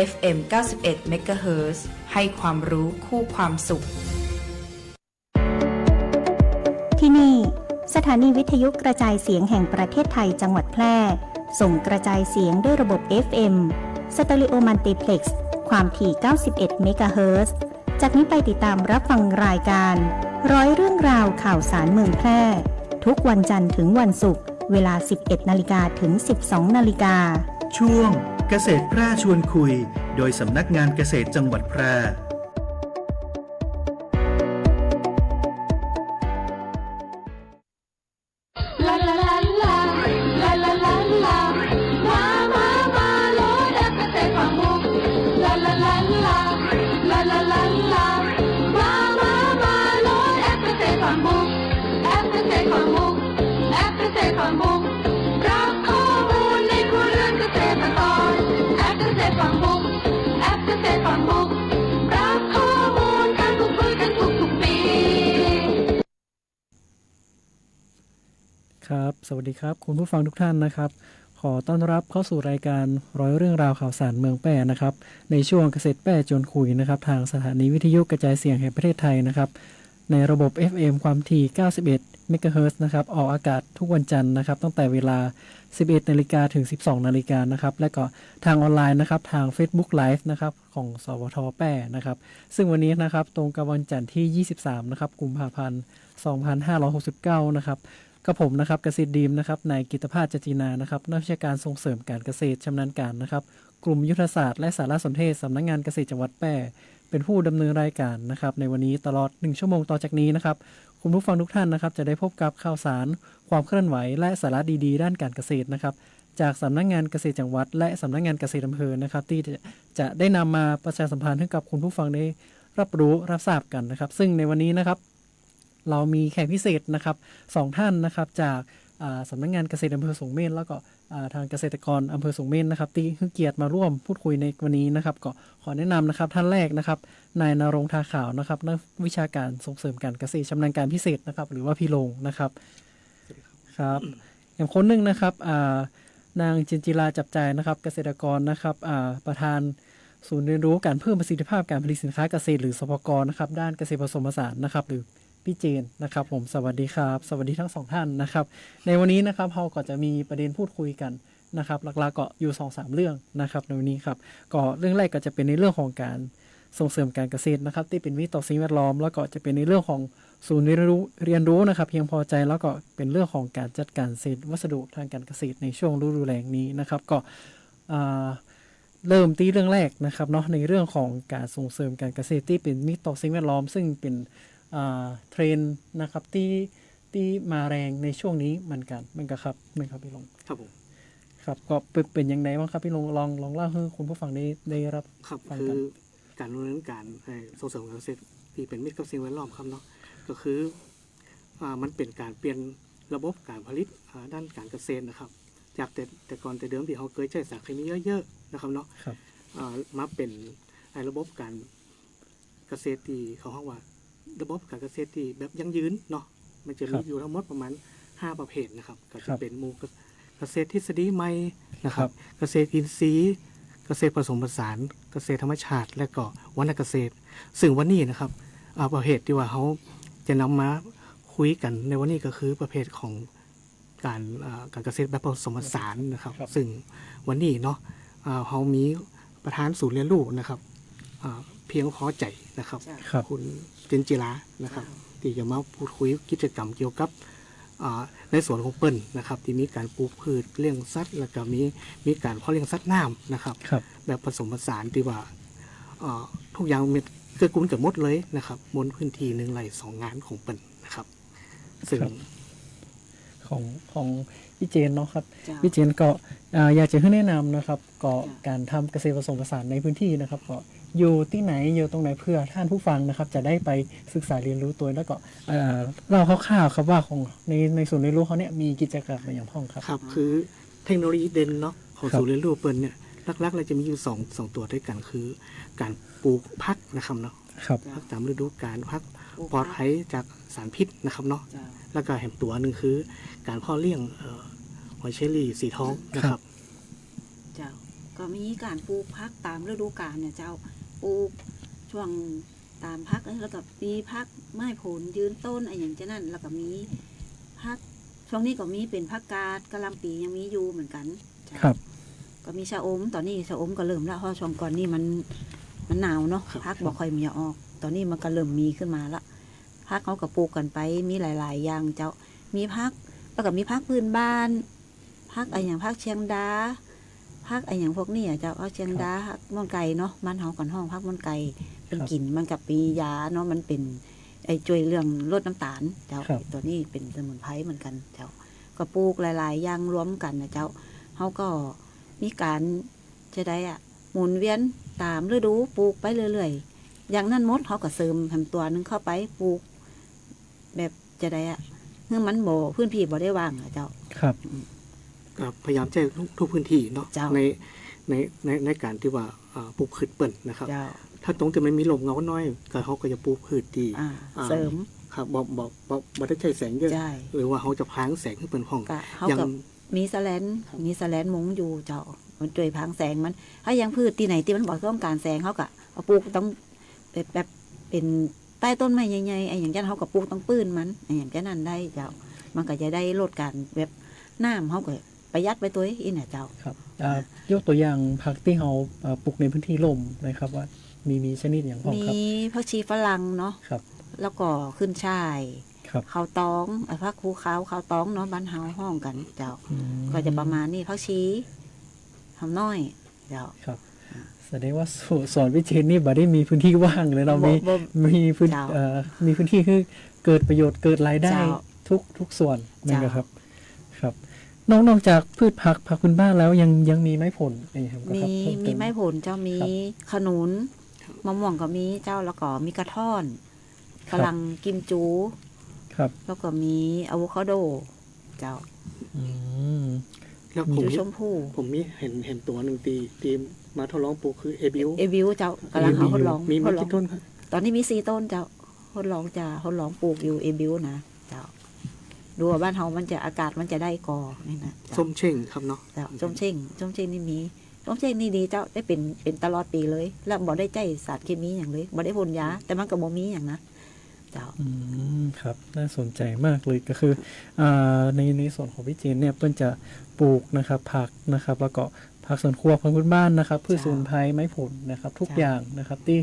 FM 91 MHz ให้ความรู้คู่ความสุขที่นี่สถานีวิทยุกระจายเสียงแห่งประเทศไทยจังหวัดแพร่ส่งกระจายเสียงด้วยระบบ FM สเตอริโอมัลติเพล็กซ์ความถี่91 เมกะเฮิรตซ์จากนี้ไปติดตามรับฟังรายการร้อยเรื่องราวข่าวสารเมืองแพร่ทุกวันจันทร์ถึงวันศุกร์เวลา 11 นาฬิกาถึง 12 นาฬิกาช่วงเกษตรแพร่ชวนคุยโดยสำนักงานเกษตรจังหวัดแพร่ครับสวัสดีครับคุณผู้ฟังทุกท่านนะครับขอต้อนรับเข้าสู่รายการร้อยเรื่องราวข่าวสารเมืองแปร่นะครับในช่วงเกษตรแปร่ชวนคุยนะครับทางสถานีวิทยุกระจายเสียงแห่งประเทศไทยนะครับในระบบ FM ความถี่91 เมกะเฮิรตซ์นะครับออกอากาศทุกวันจันทร์นะครับตั้งแต่เวลา 11 นาฬิกาถึง 12 นาฬิกานะครับและก็ทางออนไลน์นะครับทาง Facebook Live นะครับของสวท.แปร่นะครับซึ่งวันนี้นะครับตรงกับวันจันทร์ที่23นะครับกุมภาพันธ์2569นะครับกับผมนะครับเกษตรดีมนะครับนายกิตภาส จจินานะครับนักวิชาการส่งเสริมการเกษตรชำนาญการนะครับกลุ่มยุทธศาสตร์และสารสนเทศสำนักงานเกษตรจังหวัดแพร่เป็นผู้ดำเนินรายการนะครับในวันนี้ตลอด1ชั่วโมงต่อจากนี้นะครับคุณผู้ฟังทุกท่านนะครับจะได้พบกับข่าวสารความเคลื่อนไหวและสาระดีๆด้านการเกษตรนะครับจากสำนักงานเกษตรจังหวัดและสำนักงานเกษตรอำเภอนะครับที่จะได้นำมาประชาสัมพันธ์ให้กับคุณผู้ฟังได้รับรู้รับทราบกันนะครับซึ่งในวันนี้นะครับเรามีแขกพิเศษนะครับ2ท่านนะครับจากสำนักงานเกษตรอำเภอสูงเม่นแล้วก็ทางเกษตรกรอำเภอสูงเม่นนะครับที่ให้เกียรติมาร่วมพูดคุยในวันนี้นะครับก็ขอแนะนำนะครับท่านแรกนะครับนายณรงค์ทาขาวนะครับนักวิชาการส่งเสริมการเกษตรชำนาญการพิเศษนะครับหรือว่าพี่โรงนะครับครับอย่างคนหนึ่งนะครับนางจินจิราจับใจนะครับเกษตรกรนะครับประธานศูนย์เรียนรู้การเพิ่มประสิทธิภาพการผลิตสินค้าเกษตรหรือสปก.นะครับด้านเกษตรผสมผสานนะครับหรือพี่เจนนะครับผมสวัสดีครับสวัสดีทั้งสองท่านนะครับในวันนี้นะครับเราก็จะมีประเด็นพูดคุยกันนะครับหลักๆก็อยู่ 2-3 เรื่องนะครับในวันนี้ครับก็เรื่องแรกก็จะเป็นในเรื่องของการส่งเสริมการเกษตรนะครับที่เป็นมิตรต่อสิ่งแวดล้อมแล้วก็จะเป็นในเรื่องของศูนย์เรียนรู้นะครับเพียงพอใจแล้วก็เป็นเรื่องของการจัดการเศษวัสดุทางการเกษตรในช่วงฤดูแล้งนี้นะครับก็เริ่มที่เรื่องแรกนะครับเนาะในเรื่องของการส่งเสริมการเกษตรที่เป็นมิตรต่อสิ่งแวดล้อมซึ่งเป็นเทรนด์นะครับที่มาแรงในช่วงนี้เหมือนกันครับพี่ลงครับผมครับก็เป็นยังไงบ้างครับพี่ลงลองเล่าให้คุณผู้ฟังได้รับครับคือการดำเนินการส่งเสริมการเกษตรที่เป็นมิตรกับสิ่งแวดล้อมครับเนาะก็คือมันเป็นการเปลี่ยนระบบการผลิตด้านการเกษตรนะครับจากแต่ก่อนแต่เดิมที่เขาเคยใช้สารเคมีเยอะๆนะครับเนาะมาเป็นระบบการเกษตรที่เขาเรียกว่าระบบการเกษตรที่แบบยั่งยืนเนาะมันจะมีอยู่ทั้งหมดประมาณ5ประเภทนะครับก็จะเป็นหมู่เกษตรทฤษฎีใหม่นะครับเกษตรอินทรีย์เกษตรผสมผสานเกษตรธรรมชาติและก็วรรณเกษตรซึ่งวันนี้นะครับประเภทที่ว่าเขาจะนำมาคุยกันในวันนี้ก็คือประเภทของการเกษตรแบบผสมผสานนะครับซึ่งวันนี้เนาะเขามีประธานศูนย์เรียนรู้นะครับเพียงพอใจนะครับคุณเจนจิรานะครับที่จะมาพูดคุยกิจกรรมเกี่ยวกับในส่วนของเปิ้ลนะครับที่มีการปลูกพืชเลี้ยงสัตว์แล้วก็มีการเพาะเลี้ยงสัตว์น้ำนะครับแบบผสมผสานที่ว่าทุกอย่างมีเกิดกุ้นเกิดมดเลยนะครับบนพื้นที่1 ไร่ 2 งานของเปิ้ลนะครับซึ่งของพี่เจนเนาะครับพี่เจนก็อยากจะให้แนะนำนะครับก็การทำเกษตรผสมผสานในพื้นที่นะครับก็อยู่ที่ไหนอยู่ตรงไหนเพื่อท่านผู้ฟังนะครับจะได้ไปศึกษาเรียนรู้ตัวแล้วก็เราคร่าวๆครับว่าของในศูนย์เรียนรู้เขาเนี่ยมีกิจกรรมอะไรอย่างพ้องครับครับคือเทคโนโลยีเด่นเนาะของศูนย์เรียนรู้เปิ้ลเนี่ยหลักๆเราจะมีอยู่2ตัวด้วยกันคือการปลูกพักนะครับเนาะพักตามฤดูกาลพักปลอดภัยจากสารพิษนะครับเนาะแล้วก็แหมตัวหนึ่งคือการเพาะเลี้ยงหอยเชอรี่สีทองนะครับเจ้า ก็มีการปลูกพักตามฤดูกาลเนี่ยเจ้าปลูกช่วงตามพักแล้วก็มีพักไม้ผลยืนต้นอะไรอย่างเช่นนั้นแล้วก็มีพักช่วงนี้ก็มีเป็นพักกาดกะหล่ำปียังมีอยู่เหมือนกันเจ้า ครับ ก็มีชะอมตอนนี้ชะอมก็เริ่มแล้วเพราะช่วงก่อนนี่มันหนาวเนาะพักบ่ค่อยมีออกตอนนี้มันก็เริ่มมีขึ้นมาละพักเขาก็ปลูกกันไปมีหลายๆอย่างเจ้ามีพักแล้วก็มีพักพื้นบ้านพักอะไรอย่างพักเชียงดาพักอะไรอย่างพวกนี้เจ้าพักเชียงดาพักม่อนไก่เนาะบ้านเฮาก่อนห้องพักม่อนไก่เป็นกลิ่นมันกับปียาเนาะมันเป็นไอ้ช่วยเรื่องลดน้ำตาลเจ้าตัวนี้เป็นสมุนไพรเหมือนกันเจ้าก็ปลูกหลายๆอย่างรวมกันนะเจ้าเฮาก็มีการจะได้หมุนเวียนตามฤดูปลูกไปเรื่อยๆอย่างนั้นมดเขาก็เสริมทำตัวนึงเข้าไปปลูกแบบจะได้เมื่อมันโบพื้นที่บ่ได้ว่างเจ้า ครับ ก็พยายามแจ้งทุกพื้นที่เนาะ เจ้า ในการที่ว่าปลูกพืชเปิ่นนะครับ เจ้า ถ้าตรงที่มันมีลมเงาน้อยก็เขาก็จะปลูกพืชดี เสริม ครับบ่ได้ใช้แสงเยอะ ใช่ หรือว่าเขาจะพรางแสงให้เป็นห้อง ก็เขา อย่าง กับมีแสลนมุงอยู่เจ้ามันช่วยพังแสงมันถ้ายังพืชที่ไหนที่มันบอกต้องการแสงเขาก็เอาปลูกต้องแบบเป็นใต้ต้นไม้ใหญ่ๆไอ้อย่างนั้นเขาก็ปลูกต้องปื้นมันไอ้อย่างนั้นได้เจ้ามันก็จะได้ลดการแบบน้ำเขาก็ประหยัดไปตัวอีเนี่ยเจ้า ครับยกตัวอย่างผักที่เราปลูกในพื้นที่ลมนะครับว่ามีชนิดอย่างพอ มี ครับ ผักชีฝรั่งเนาะ ครับ แล้วก็ขึ้นช่าย ครับ ข้าวตองผักคูขาวข้าวตองเนาะบ้านเฮาห้องกันเจ้า อืม ก็จะประมาณนี้ผักชีทำน้อยเจ้า ครับแสดงว่าสอนวิเชนนี่บ่ได้มีพื้นที่ว่างเลยเรามี บ่ มีพื้น เจ้า มีพื้นที่คือเกิดประโยชน์เกิดรายได้ เจ้า ทุกส่วนนั่น เจ้า ครับครับนอกจากพืชผักพื้นบ้านแล้วยังมีไม้ผลอะไรครับ มี ครับเพิ่เติ ไม้ผลเจ้ามี ครับ ขนุนมะม่วงก็มีเจ้าแล้วก็มีกระท่อนฝรั่งกิมจู ครับ แล้วก็มีอะโวคาโด เจ้า อืม แล้วผ จู ม ชมพู่ มีเห็นตัวหนึ่งตีมาทดลองปลูกคือเอบิว เอวิวเจ้ากำลังเขาทดลอง มี ทดลอ กี่ ง ต้นครับ ตอนนี้มี4 ต้นเจ้าทดลองปลูกอยู่เอวิวนะเจ้าดูว่าบ้านเฮามันจะอากาศมันจะได้กอนี่นะเจ้า ส้มเช่งครับเนาะ เจ้าส้มเช่งนี่มีส้มเช่งนี่ดีเจ้าได้เป็นตลอดปีเลย แล้วบ่ได้ใจสารเคมีอย่างเลยบ่ได้พ่นยาแต่มันก็บ่มีอย่างนะเจ้า อืมครับน่าสนใจมากเลยก็คือในส่วนของพี่เจนเนี่ยเปิ้นจะปลูกนะครับผักนะครับแล้วก็ผักสวนครัวพันธุ์พื้นบ้านนะครับพืชสมุนไพรไม้ผลนะครับทุก จ้ะ อย่างนะครับที่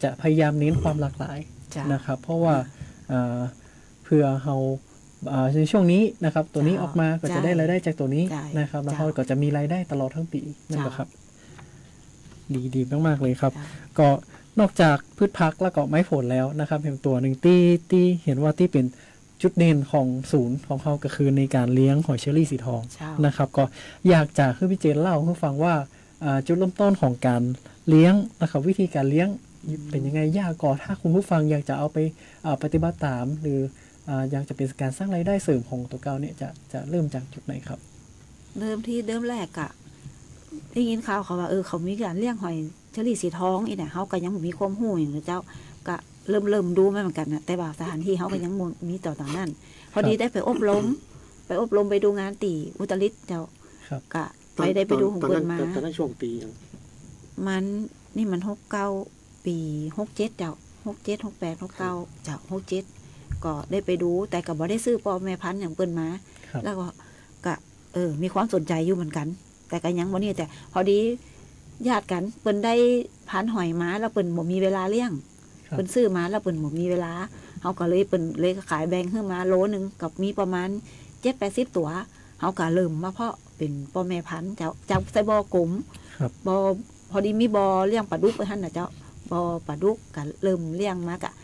จะพยายามเน้นความหลากหลาย จ้า นะครับเพราะว่าเพื่อเราในช่วงนี้นะครับตัวนี้ จ้ะ ออกมาก็จะได้รายได้จากตัวนี้ ใช่ นะครับแล้ว จ้ะ เราก็จะมีรายได้ตลอดทั้งปีนั่นแหละ จ้ะ ครับดีมากๆเลยครับ จ้ะ ก็นอกจากพืชผักแล้วก็ไม้ผลแล้วนะครับเห็นตัวหนึ่งที่เห็นว่าที่เป็นจุดเด่นของศูนย์ของเขาก็คือในการเลี้ยงหอยเชอรี่สีทอง เจ้า นะครับก็อยากจะให้พี่เจนเล่าให้ฟังว่าจุดเริ่มต้นของการเลี้ยงนะครับวิธีการเลี้ยงเป็นยังไงยากก่อนถ้าคุณผู้ฟังอยากจะเอาไปปฏิบัติตามหรืออยากจะเป็นการสร้างรายได้เสริมของตัวเก่าเนี่ยจะเริ่มจากจุดไหนครับ เริ่มแรกอะได้ยินข่าวเขาว่าเขามีการเลี้ยงหอยเชอรี่สีทองอีเนี่ยเขาก็ยังบ่มีความรู้อย่างเจ้าก็เริ่มดูมาเหมือนกันนะแต่ว่าสถานที่เขาก็ยังบ่มีต่อนั้นพอดีได้ไปอบรมไปดูงานตีอุตริตเจ้า ครับ ก็ได้ไปดูของเพิ่นมา ตอนนั้นช่วงปีอย่าง มันนี่มัน69 ปี67เจ้า67 68 69เจ้า67ก็ได้ไปดูแต่ก็บ่ได้ซื้อพ่อแม่พันธุ์อย่างเพิ่นมา ครับ แล้วก็มีความสนใจอยู่เหมือนกัน แต่ก็ยังบ่นี่แต่พอดีญาติกันเปิ้นได้พันหอยมาแล้วเปิ้นบ่มีเวลาเลี้ยง ครับ เปิ้นซื้อมาแล้วเปิ้นบ่มีเวลาเฮาก็เลยเปิ้นเลยขายแบ่งขึ้นมาโลนึงกับมีประมาณ 7-80 ตัวเฮาก็เริ่มมาเพาะเป็นพ่อแม่พันธุ์เจ้าจากใส่บ่อกลม ครับ บ่พอดีมีบ่อเลี้ยงปลาดุกไว้หั่นน่ะเจ้าบ่อปลาดุกก็เริ่มเลี้ยงมากะ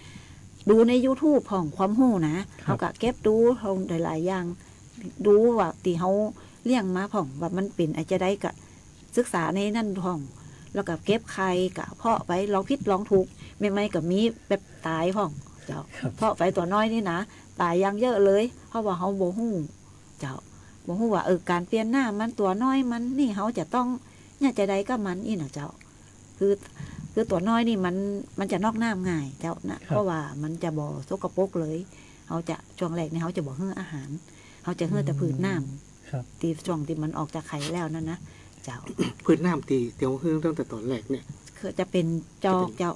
ดูใน YouTube ของความรู้นะเฮาก็เก็บดูเฮาหลายๆอย่าง ดูว่าที่เขาเลี้ยงมาผ่องว่ามันเป็นอาจจะได้กะศึกษาในนั่นผ่อง แล้วก็เก็บไข่กะเพาะไปลองพิษลองถูกไม่กับมีแบบตายผ่องเจ้า ครับ เพาะไปตัวน้อยนี่นะตายยังเยอะเลย เพราะว่าเขาโบหูเจ้าโบหูว่าการเปลี่ยนหน้ามันตัวน้อยมันนี่เขาจะต้องเนี่ยจะได้ก็มันอีน่ะเจ้าคือตัวน้อยนี่มันจะนอกน้ำง่ายเจ้านะเพราะว่ามันจะบ่สกปรกเลยเขาจะช่วงแรกเนี่ยเขาจะบ่ให้อาหาร เขาจะเฮือแต่พืชน้ ครับ ำตีช่วงที่มันออกจากไข่แล้วนั่นนะ เจ้า พืชน้ำตีเตียวเฮืองตั้งแต่ตอนแรกเนี่ย คือจะเป็นจอกเจ้า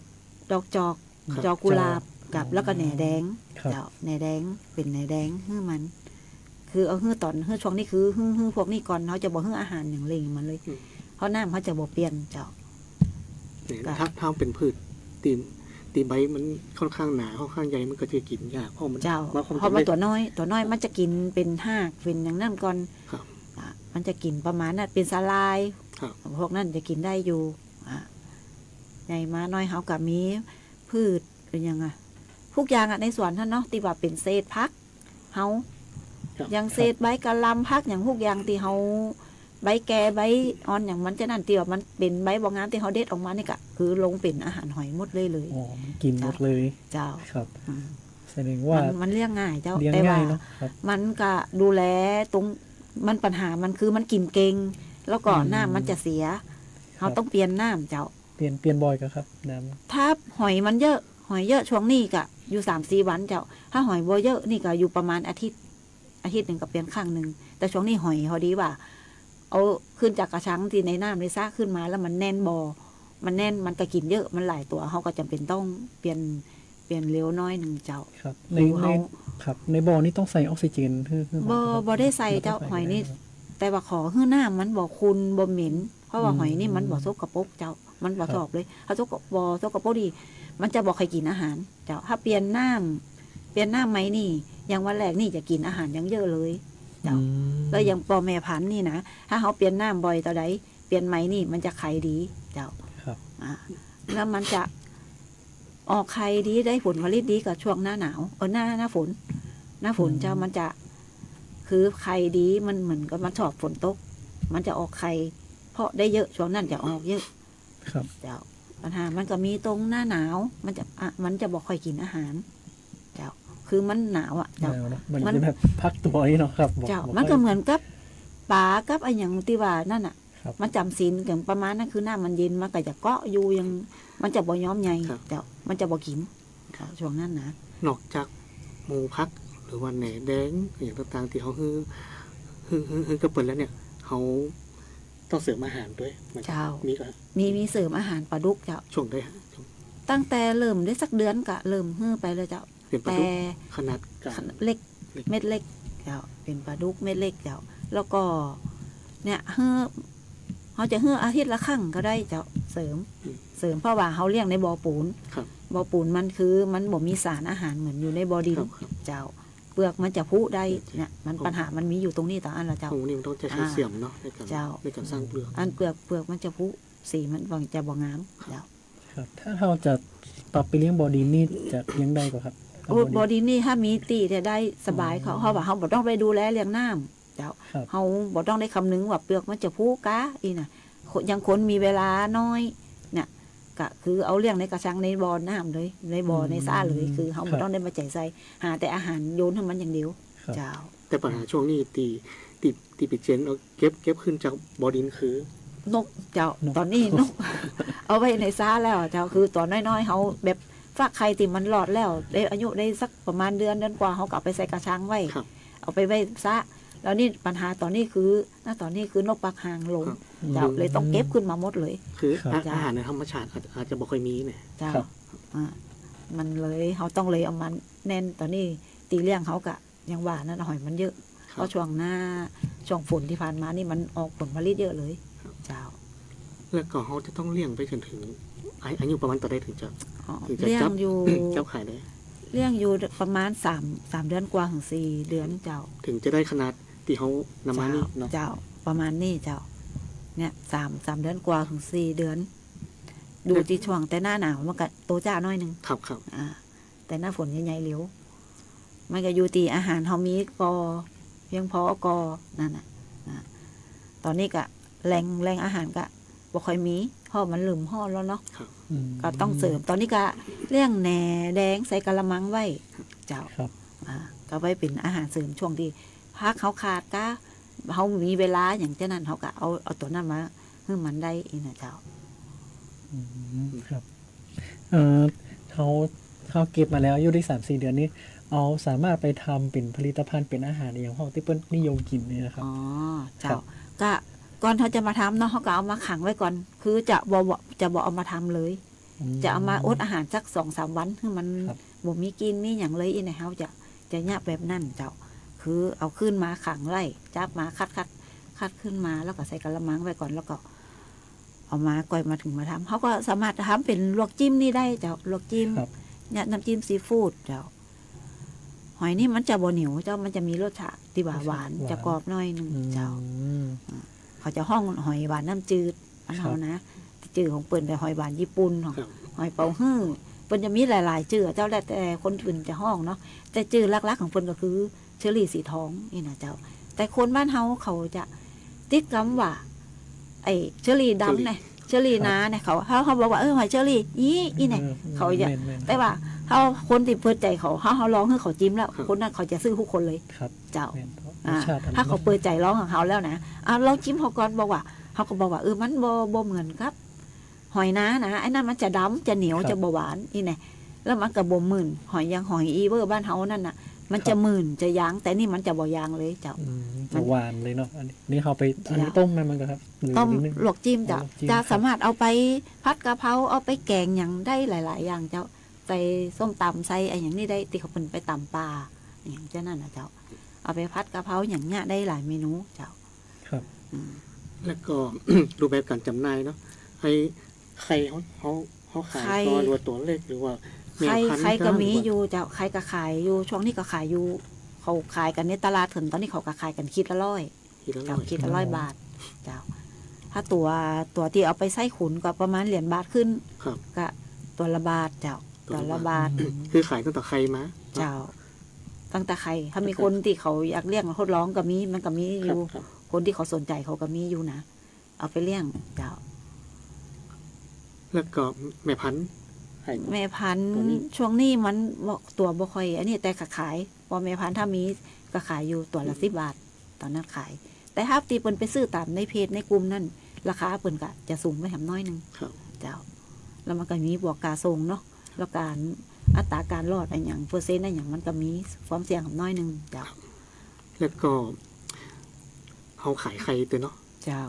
ดอกจอก ครับ จอกกุหลาบกับแล้วก็แหน่แดง ครับ เจ้าแหน่แดงเป็นแหน่แดงฮื้อมัน คือเอาฮื้อตอนฮื้อช่วงนี้คือฮื้อพวกนี้ก่อนเขาจะบอกฮื้ออาหารอย่างเร่งมันเลยเพราะน้ำเขาจะบอกเปลี่ยนเจ้า เนี่ย ค่ะ ถ้าเป็นพืชตีใบมันค่อนข้างหนาค่อนข้างใหญ่มันก็จะกินยากเพราะมัน เจ้า บางคน เพราะว่า จะ ตัวน้อยมันจะกินเป็นหากเป็นอย่างนั้นก่อน ครับ มันจะกินประมาณนั้นเป็นสลาย ครับ พวกนั้นจะกินได้อยู่ใหญ่มาน้อยเขากับมีพืชเป็นยังไงพวกอย่างในสวนท่านเนาะที่ว่าเป็นเศษพักเฮา ครับ อย่างเศษใบกะหล่ำพักอย่างพวกอย่างที่เฮาใบแก่ใบอ่อนอย่างมันจะนั่นที่ว่ามันเป็นใบบางงามที่เขาเด็ดออกมานี่ก็คือลงเป็นอาหารหอยหมดเลย อ๋อมันกินหมดเลย เจ้า ครับ อืม แสดงว่า มันเลี้ยงง่ายเจ้า เลี้ยง แต่ว่า ง่ายเนาะครับ มันก็ดูแลตรงมันปัญหามันคือมันกินเก่งแล้วก็ อืม น้ำมันจะเสีย ครั เขา บ ต้องเปลี่ยนน้ำเจ้า เปลี่ยนบ่อยก็ครับน้ ถ้าหอยมันเยอะหอยเยอะช่วงนี้ก็อยู่3-4 วันเจ้า ถ้าหอยบ่เยอะนี่ก็อยู่ประมาณอาทิตย์หนึ่งก็เปลี่ยนครั้งหนึ่งแต่ช่วงนี้หอยเขาดีว่า เอาขึ้นจากกระชังที่ในน้ำในซากขึ้นมาแล้วมันแน่นบ่อมันแน่นมันก็กินเยอะมันหลายตัวเขาก็จำเป็นต้องเปลี่ยนเร็วน้อยหนึ่งเจ้า ำครับใน ดูเขา ครับในบ่อนี่ต้องใส่ออกซิเจนคือ บ่ได้ใส่เจ้าหอยนี่ แต่ว่าขอหื้อน้ำมันบ่คุณบ่เหม็นเพราะว่าหอยนี่มันบ่สกปรกเจ้า มันบ่ชอบเลยถ้าสกปรกสกปรกดี มันจะบ่ใครกินอาหาร เจ้าถ้าเปลี่ยนน้ำไหมนี่อย่างวันแรกนี่จะกินอาหารยังเยอะเลย เจ้า แล้วอย่างปอแม่พันธุ์นี่นะถ้าเขาเปลี่ยนน้ำบ่อยต่อใดเปลี่ยนไหมนี่มันจะไข่ดี เจ้า ครับ แล้วมันจะออกไข่ดีได้ผลผลิตดีกับช่วงหน้าหนาวหน้าฝนเจ้ามันจะ คือไข่ดีมันเหมือนกับมันชอบฝนตก มันจะออกไข่เพราะได้เยอะช่วงนั้นจะออกเยอะ ครับ เจ้าปัญหามันก็มีตรงหน้าหนาว มันจะบอกค่อยกินอาหาร เจ้า คือมันหนาวอ่ะ เจ้า แล้วเนาะมัน มัน จะแบบพักตัวนี่เนาะครับบอก เจ้า บอก มันก็ ว่า เหมือนกับปลากับไอ้อย่างที่ว่านั่นอ่ะ ครับ มันจำศีลถึงประมาณนั้นคือหน้ามันเย็นมันก็จะเกาะอยู่ยังมันจะบ่ย้อมใหญ่ ครับ เจ้ามันจะบ่กินช่วงนั้นนะ นอกจากหมูพักหรือว่าแหน่แดงอย่างต่างๆที่เขาฮือกระเปิดแล้วเนี่ยเขาต้องเสริมอาหารด้วยมัน เจ้า มีก็ มีเสริมอาหารปลาดุกเจ้า ช่วงได้ฮะช่วง ตั้งแต่เริ่มได้สักเดือนก็เริ่มฮื้อไปเลยเจ้า เป็นปลา แต่ ดุกขนาดกลาง เล็ก เล็ก เม็ดเล็กเจ้าเป็นปลาดุกเม็ดเล็กเจ้า แล้วก็เนี่ยฮื้อเขาจะฮื้ออาทิตย์ละครั้งก็ได้เจ้าเสริมเพราะว่าเขาเลี้ยงในบ่อปูน ครับ บ่อปูนมันคือมันบ่มีสารอาหารเหมือนอยู่ในบ่อดิน ครับครับ เจ้า เปลือกมันจะพุได้เนี่ยมันปัญหามันมีอยู่ตรงนี้ต่ออันละเจ้า ตรงนี้มันต้องใช้แคลเซียมเนาะในการ เจ้า ในการสร้างเปลือก อันเปลือกมันจะพุสีมันบางจะบ่งามเจ้า ครับถ้าเราจะปรับไปเลี้ยงบอดีนี่จะเลี้ยงได้กว่าครับ โอ้บ่อดินนี่ถ้ามีตีจะได้สบายเขาเพราะว่าเขาบ่ต้องไปดูแลเลี้ยงน้ำเจ้า ครับ เขาบ่ต้องได้คำนึงว่าเปลือกมันจะพุกะอีน่ะยังคนมีเวลาน้อยเนี่ยก็คือเอาเลี้ยงในกระชังในบ่อน้ำเลยในบ่อในสระเลยคือเขาบ่ต้องได้มาใจใส่หาแต่อาหารโยนให้มันอย่างเดียว ครับ เจ้า แต่ปัญหาช่วงนี้ตีปิเจนเอาเก็บขึ้นจากบอดินคือน กเจ้าน ก ตอนนี้นก เอาไว้ในซ่าแล้วเจ้าคือตอนน้อยๆเขาแบบฟักไข่ที่มันหลอดแล้วได้อายุได้สักประมาณเดือนกว่าเขากลับไปใส่กระชังไว้ ครับ เอาไปไว้ซะแล้วนี่ปัญหาตอนนี้คือนกปักหางลง ครับ เจ้าเลยต้องเก็บขึ้นมาหมดเลย คือ ครับ อาหารในธรรมชาติอาจจะบ่ค่อยมีเนี่ย เจ้า ครับ อ่ามันเลยเขาต้องเลยเอามันแน่นตอนนี้ตีเลี้ยงเขากะยังว่านั่นหอยมันเยอะ ค เพ รับ ราะช่วงหน้าช่วงฝนที่ผ่านมานี่มันออกผลผลิตเยอะเลย เจ้า แล้วก็เขาจะต้องเลี้ยงไปจนถึงอายุประมาณต่อได้ถึงจะ อ๋อ ถึงจะ เลี้ย จั ง บ อยู่ เจ้าขายได้ เลี้ยงอยู่ประมาณ3 เดือนกว่าถึง4 เดือนเจ้า ถึงจะได้ขนาดที่เขานำมานี่เนาะ เจ้าประมาณนี้เจ้า เนี่ย3 เดือนกว่าถึง4 เดือน ดูที่ช่วงแต่หน้าหนาวมันก็โตจ้าน้อยหนึง ครับครับ แต่หน้าฝนใหญ่ๆเหลวมันก็อยู่ตีอาหารเขามีกอเพียงพอกอนั่นน่ะตอนนี้ก็แรงอาหารก็บ่ค่อยมีเพราะมันลืมห่อแล้วเนาะ อืม ก็ต้องเสริมตอนนี้ก็เลี้ยงแหน่แดงใส่กะละมังไว้เจ้า ครับ ก็ไว้เป็นอาหารเสริมช่วงที่พักเขาขาดก็เขามีเวลาอย่างเจ้านั้นเขาก็เอาตัวนั้นมาให้มันได้อีกนะเจ้า อืมครับเขาเก็บมาแล้วอายุได้3-4 เดือนนี้เอาสามารถไปทำเป็นผลิตภัณฑ์เป็นอาหารอย่างห้องที่เปิ้ลนิยมกินเนี่ยนะครับ อ๋อ ครั เจ้า บ ก็ ก่อนเขาจะมาทำเนาะเขาก็เอามาขังไว้ก่อน คือจะบ่เอามาทำเลย จะเอามาอดอาหารสัก2-3 วันคือมันบ่มีกินมีอย่างเลยอีในเฮาจะยะแบบนั่นเจ้าคือเอาขึ้นมาขังไว้จับมาคัดขึ้นมาแล้วก็ใส่กระมังไว้ก่อนแล้วก็เอามาก่อยมาถึงมาทำเขาก็สามารถทำเป็นลวกจิ้มนี่ได้เจ้าลวกจิ้มเนี่ยน้ำจิ้มซีฟู้ดเจ้าหอยนี่มันจะบ่เหนียวเจ้ามันจะมีรสชาติที่หวานจะกรอบหน่อยนึงเจ้าเขาจะห้องหอยหวานน้ำจืดอันเฮานะจืดของเปิ้นแต่หอยหวานญี่ปุ่นของหอยเป๋าฮื้อเปิ้นจะมีหลายๆจืดเจ้าแล้วแต่คนอื่นจะห้องเนาะแต่จืดลักๆของเปิ้นก็คือเชอรี่สีทองนี่นะเจ้าแต่คนบ้านเฮาเขาจะติดคำว่าไอ้เชอรี่ดำเนี่ยเชอรี่นาเนี่ยเขาบอกว่าหอยเชอรี่อีเนี่ยเขาจะแต่ว่าเขาคนที่เปิดใจเขาร้องให้เขาจิ้มแล้วคนนั้นเขาจะซื้อทุกคนเลยเจ้าถ้าเขาเปิดใจร้องของเขาแล้วนะเราจิ้มเขาก่อนบอกว่าเขาก็บอกว่ามันบ่เหมือนครับหอยนานะไอ้นั่นมันจะดำจะเหนียวจะหวานอีเนี่ยแล้วมันก็บ่หมื่นหอยยังหอยอีเวอร์บ้านเฮานั่นน่ะมันจะหมื่นจะยางแต่นี่มันจะบ่ยางเลยเจ้าจะหวานเลยเนาะอันนี้เขาไปอันนี้ต้มมันก็ครับต้มลวกจิ้มจะสามารถเอาไปผัดกะเพราเอาไปแกงอย่างได้หลายๆอย่างเจ้าใส่ส้มตำใส่อะไรอย่างนี้ได้ที่เขาเป็นไปตำปลาอย่างเจ้านั่นนะเจ้าเอาไปผัดกะเพราอย่างเงี้ยได้หลายเมนูเจ้าครับแล้วก็ รูปแบบการจำหน่ายเนาะให้ใครเขาขายตัวเล็กหรือว่าใครก็มีอยู่เจ้าใครก็ขายอยู่ช่วงนี้ก็ขายอยู่เขาขายกันในตลาดถึงตอนนี้เขาก็ขายกันคิดละ100เจ้าคิดละ100 บาทเจ้าถ้าตัวที่เอาไปใส่ขุนก็ประมาณเหรียญบาทขึ้นก็ตัวละบาทเจ้าตัวละบาทคือขายตั้งแต่ใครมาเจ้าตั้งแต่ใครถ้ามีคนที่เขาอยากเลี้ยงทดลองก็มีมันก็มีอยู่คนที่เขาสนใจเขาก็มีอยู่นะเอาไปเลี้ยงเจ้าแล้วก็แม่พันธุ์ช่วงนี้มันตัวบ่ค่อยอันนี้แต่ขายพอแม่พันธุ์ถ้ามีก็ขายอยู่ตัวละ10 บาทตอนนั้นขายแต่ถ้าตีเปิ้นไปซื้อตามในเพจในกลุ่มนั่นราคาเปิ้นก็จะสูงไปแหมน้อยนึงเจ้าแล้วมันก็มีบวกกาส่งเนาะแล้วการอัตราการรอดอะไรอย่างเปอร์เซ็นต์อะไรอย่างมันก็มีความเสี่ยงน้อยนึงเจ้าแล้วก็เขาขายไข่ตัวเนาะเจ้า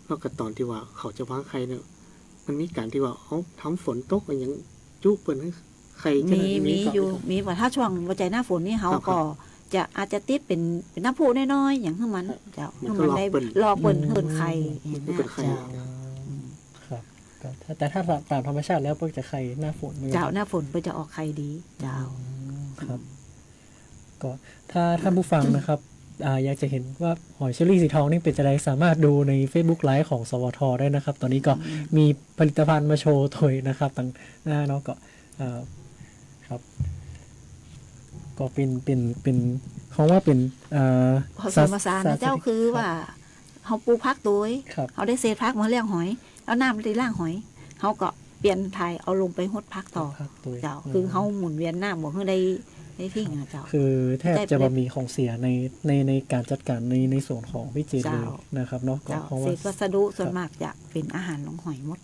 แล้วก็ตอนที่ว่าเขาจะวางไข่เนี่ยมันมีการที่ว่าเขาทำฝนตกอะไรอย่างจุเปิ้นให้ไข่มีอยู่มีว่าถ้าช่วงวันใจหน้าฝนนี่เขาก็จะอาจจะติดเป็นน้ำพุน้อยๆอย่างที่มันเจ้ามันได้รอเปิ้นเฮินไข่เจ้าแต่ถ้าตามธรรมชาติแล้วเพิ่งจะไข่หน้าฝนเจ้าหน้าฝนเพิ่งจะออกไข่ดีเจ้าครับก็ถ้าท่านผู้ฟังนะครับอยากจะเห็นว่าหอยเชอรี่สีทองนี่เป็นอะไรสามารถดูใน Facebook Live ของสวทได้นะครับตอนนี้ก็มีผลิตภัณฑ์มาโชว์ถอยนะครับต่างหน้าเนาะก็ครับก็เป็นเขาว่าเป็นผสมผสานนะเจ้าคือว่าเขาปูพักตัวเขาได้เศษพักมาเลี้ยงหอยแล้วน้ำมันได้ล่างหอยเขาก็เปลี่ยนถ่ายเอาลงไปหดพักต่อเจ้าคือเขาหมุนเวียนหน้าบอกให้ได้ทิ้งเจ้าคือแทบจะมีของเสียในการจัดการในส่วนของวิจิตรเลยนะครับเนาะเพราะว่าเศษวัสดุส่วนมากจะเป็นอาหารของหอยมด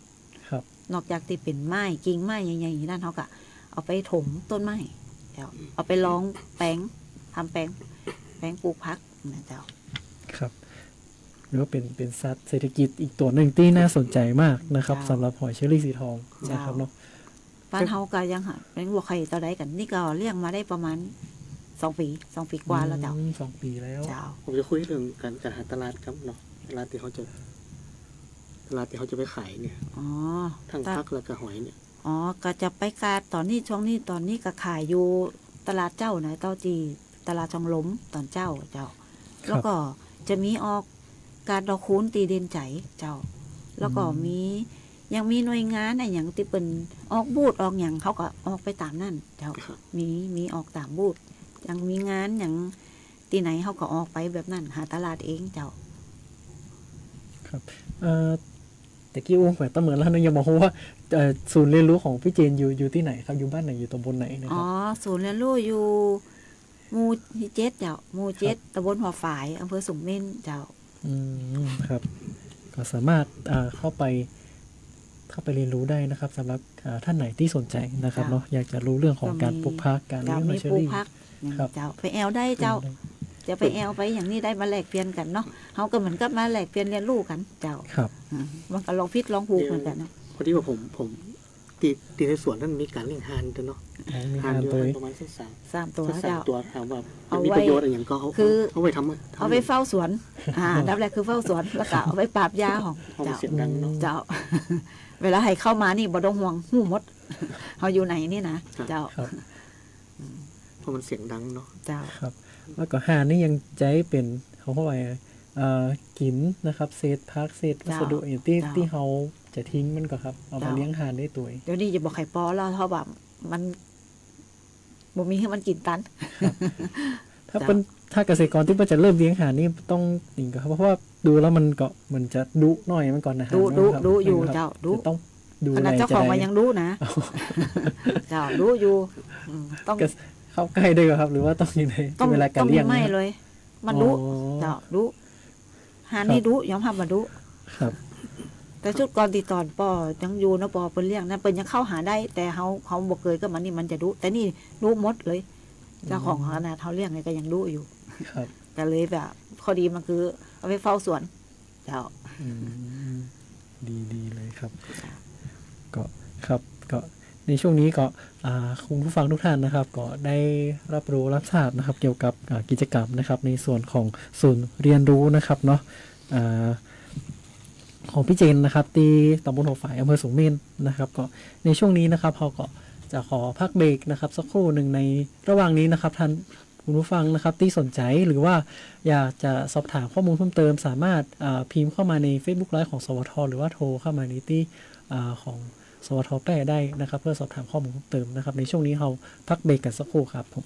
นอกจากที่เป็นไม้กิ่งไม้ใหญ่ๆนั่นเขาก็เอาไปถมต้นไม้เจ้าเอาไปรองแป้งทำแป้งปลูกพักนะเจ้าครับหรือว่าเป็นสัตว์เศรษฐกิจอีกตัวหนึ่งที่น่าสนใจมากนะครับสำหรับหอยเชอรี่สีทองนะครับเนาะบ้านเฮาก็ยังเป็นบัวไข่ตัวใดกันนี่ก็เลี้ยงมาได้ประมาณ2 ปีกว่าแล้วเจ้า2 ปีแล้วผมจะคุยเรื่องการจัดหาตลาดครับเนาะตลาดที่เขาจะไปขายเนี่ยทั้งพักแล้วก็หอยเนี่ยก็จะไปการตอนนี้ช่วงนี้ตอนนี้ก็ขายอยู่ตลาดเจ้าไหนเต้าจีตลาดช่องล้มตอนเจ้าแล้วก็จะมีออกการดอกคูณตีเด่นใจเจ้าแล้วก็ยังมีหน่วยงานอะไรอย่างที่เป็นออกบูธออกอย่างเขาก็ออกไปตามนั่นเจ้ามีออกตามบูธยังมีงานอย่างที่ไหนเขาก็ออกไปแบบนั้นหาตลาดเองเจ้าครับแต่กี้อุ้งแขวนตะเหมือนแล้วนะยังบอกว่าศูนย์เรียนรู้ของพี่เจนอยู่ที่ไหนครับอยู่บ้านไหนอยู่ตำบลไหนนะครับศูนย์เรียนรู้อยู่หมู่7เจ้าหมู่7ตำบลหัวฝายอำเภอสูงเม่นเจ้าครับก็สามารถเข้าไปเรียนรู้ได้นะครับสำหรับท่านไหนที่สนใจนะครับเนาะอยากจะรู้เรื่องของการปลูกพักการเลี้ยงหอยเชอรี่ครับเจ้าไปแอลได้เจ้า จะไปแอลไปอย่างนี้ได้มาแลกเปลี่ยนกันเนาะเขาก็เหมือนกับมาแลกเปลี่ยนเรียนรู้กันเจ้า ครับ มันก็ลองพิษลองผูกเหมือนกันเนาะ พอดีว่าผมตีในสวนนั้นมีการเลี้ยงห่านด้วยเนาะ มี ห่าน หาน เย ตัว อะ นี้ ประมาณสักสามตัว สัก เจ้า ตัวถามว่า เอา มี ไว้ ประโยชน์อะไรอย่างก็เอาไว้ทำ เอาไปเฝ้าสวนอันดับแรกคือเฝ้าสวนแล้วก็เอาไปปราบยาของ เอาไป เจ้า เสียงดังเนาะ เจ้า เวลาให้เข้ามานี่บ่ต้องห่วงหูมดเขาอยู่ไหนนี่นะเจ้า ครับ เพราะมันเสียงดังเนาะ เจ้า ครับ แล้วก็หานนี่ยังใจเป็นเขาเข้าไปกินนะครับเศษพักเศษวัสดุอย่างที่เขาจะทิ้งมันก็ครับเอามาเลี้ยงหานได้ตัวเอง เดี๋ยวนี้จะบอกไข่ปอแล้วเพราะแบบมันบ่มีให้มันกินตัน ถ้าเกษตรกรที่ว่าจะเริ่มเลี้ยงหานนี่ต้องอย่างก็ครับเพราะว่าดูแล้วมันก็เหมือนจะดุหน่อยมันก่อนนะ ดูอยู่เจ้าดู ต้องดู ขนาดเจ้าของมันยังรู้นะ เจ้ารู้อยู่ต้อง เข้าใกล้ด้วยครับ หรือว่าต้องยังไง ต้อง เวลาการ ต้อง เลี้ยง ไม่เลย มันรู้ อ๋อ เจ้ารู้หานี่รู้ยอมรับมารู้ ครับ แต่ชุดก่อนตีตอนปอยังอยู่นะปอเปิ้นเลี้ยงนะเปิ้นยังเข้าหาได้ แต่เขาบอกเคยก็มันนี่มันจะรู้แต่นี่รู้หมดเลยเจ้าของขนาดเขาเลี้ยงไงก็ยังรู้อยู่ ครับ แต่เลยแบบข้อดีมันคือเอาไปเฝ้าสวน เจ้า อืมดีเลยครับ ก็ครับก็ในช่วงนี้ก็คุณผู้ฟังทุกท่านนะครับ ก็ได้รับรู้รับทราบนะครับ เกี่ยวกับกิจกรรมนะครับ ในส่วนของศูนย์เรียนรู้นะครับเนาะของพี่เจนนะครับที่ตำบลหัวฝ่ายอำเภอสูงเม่นนะครับ ก็ในช่วงนี้นะครับเราก็จะขอพักเบรกนะครับ สักครู่หนึ่งในระหว่างนี้นะครับท่านคุณผู้ฟังนะครับที่สนใจหรือว่าอยากจะสอบถามข้อมูลเพิ่มเติมสามารถพิมพ์เข้ามาใน Facebook Live ของสวทหรือว่าโทรเข้ามาในที่ของสวทแปรได้นะครับ เพื่อสอบถามข้อมูลเพิ่มเติมนะครับในช่วงนี้เราพักเบรกกันสักครู่ครับผม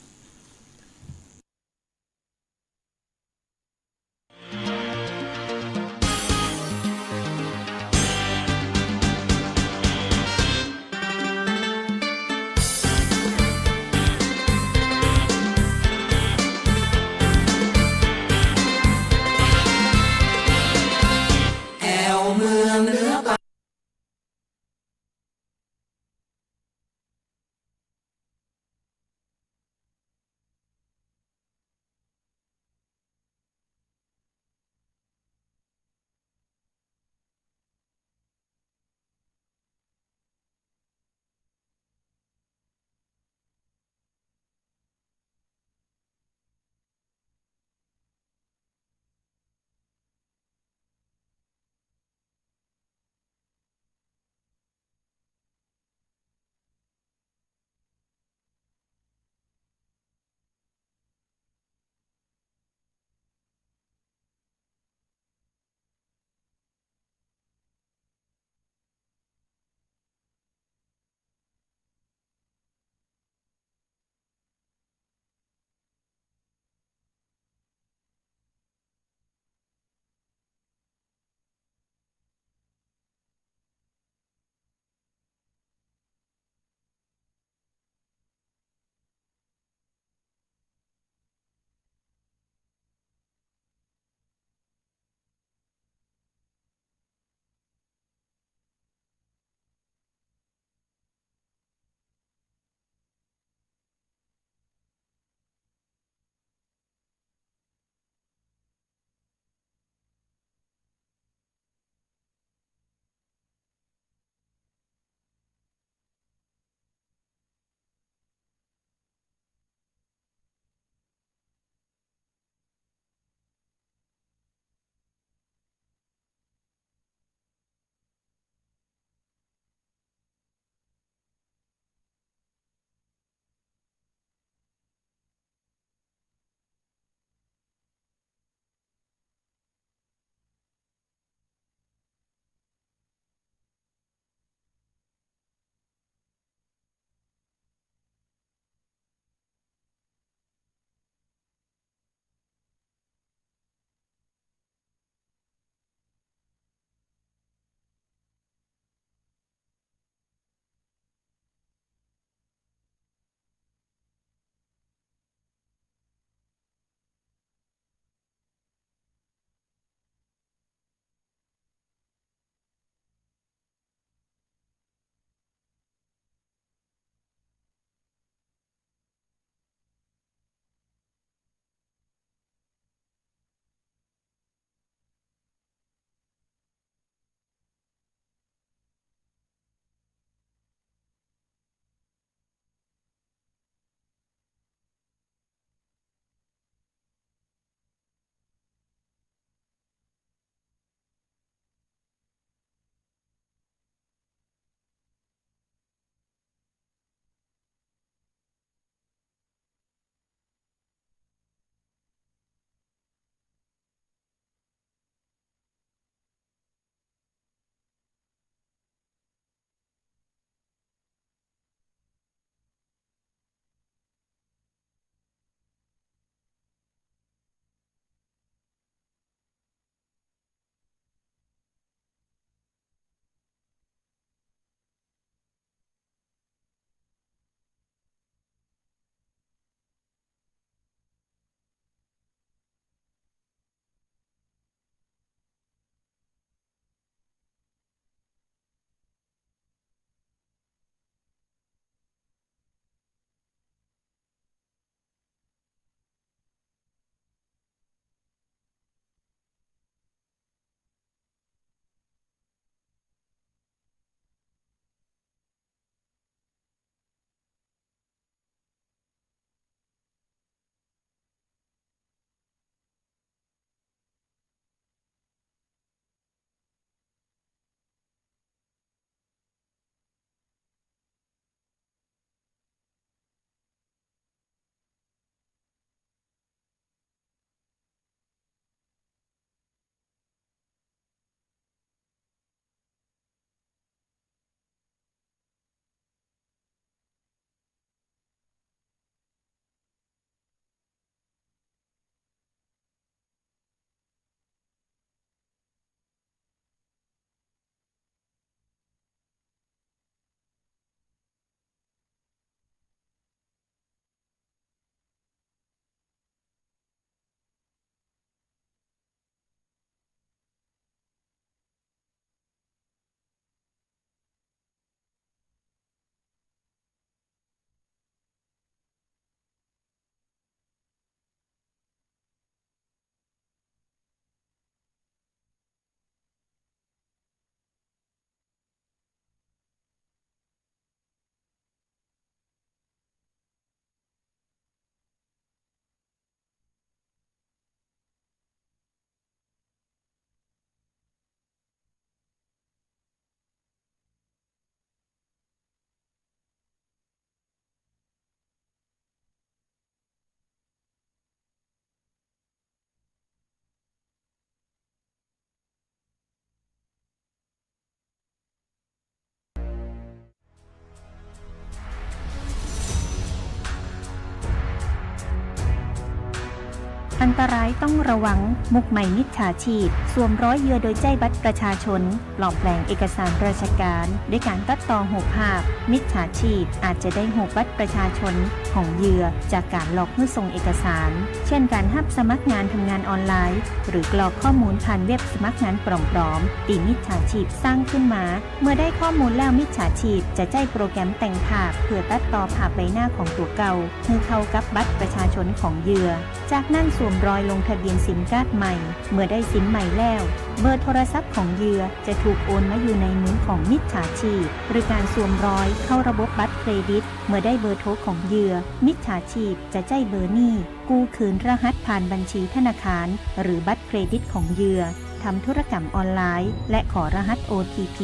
อันตรายต้องระวังมุกใหม่มิจฉาชีพสวมร้อยเหยื่อโดยใจบัตรประชาชนปลอมแปลงเอกสารราชการด้วยการตัดต่อหูภาพมิจฉาชีพอาจจะได้หูบัตรประชาชนของเหยื่อจากการหลอกเพื่อส่งเอกสารเช่นการรับสมัครงานทำงานออนไลน์หรือกรอกข้อมูลผ่านเว็บสมัครงานปลอมๆที่มิจฉาชีพสร้างขึ้นมาเมื่อได้ข้อมูลแล้วมิจฉาชีพจะใช้โปรแกรมแต่งภาพเพื่อตัดต่อภาพใบหน้าของตัวเก่าเพื่อเข้ากับบัตรประชาชนของเหยื่อจากนั้นสวมรอยลงทะเบียนซิมการ์ดใหม่เมื่อได้ซิมใหม่แล้วเบอร์โทรศัพท์ของเหยื่อจะถูกโอนมาอยู่ในมือของมิจฉาชีพหรือการสวมรอยเข้าระบบบัตรเครดิตเมื่อได้เบอร์โทรของเหยื่อมิจฉาชีพจะใช้เบอร์นี้กู้คืนรหัสผ่านบัญชีธนาคารหรือบัตรเครดิตของเหยื่อทำธุรกรรมออนไลน์และขอรหัส OTP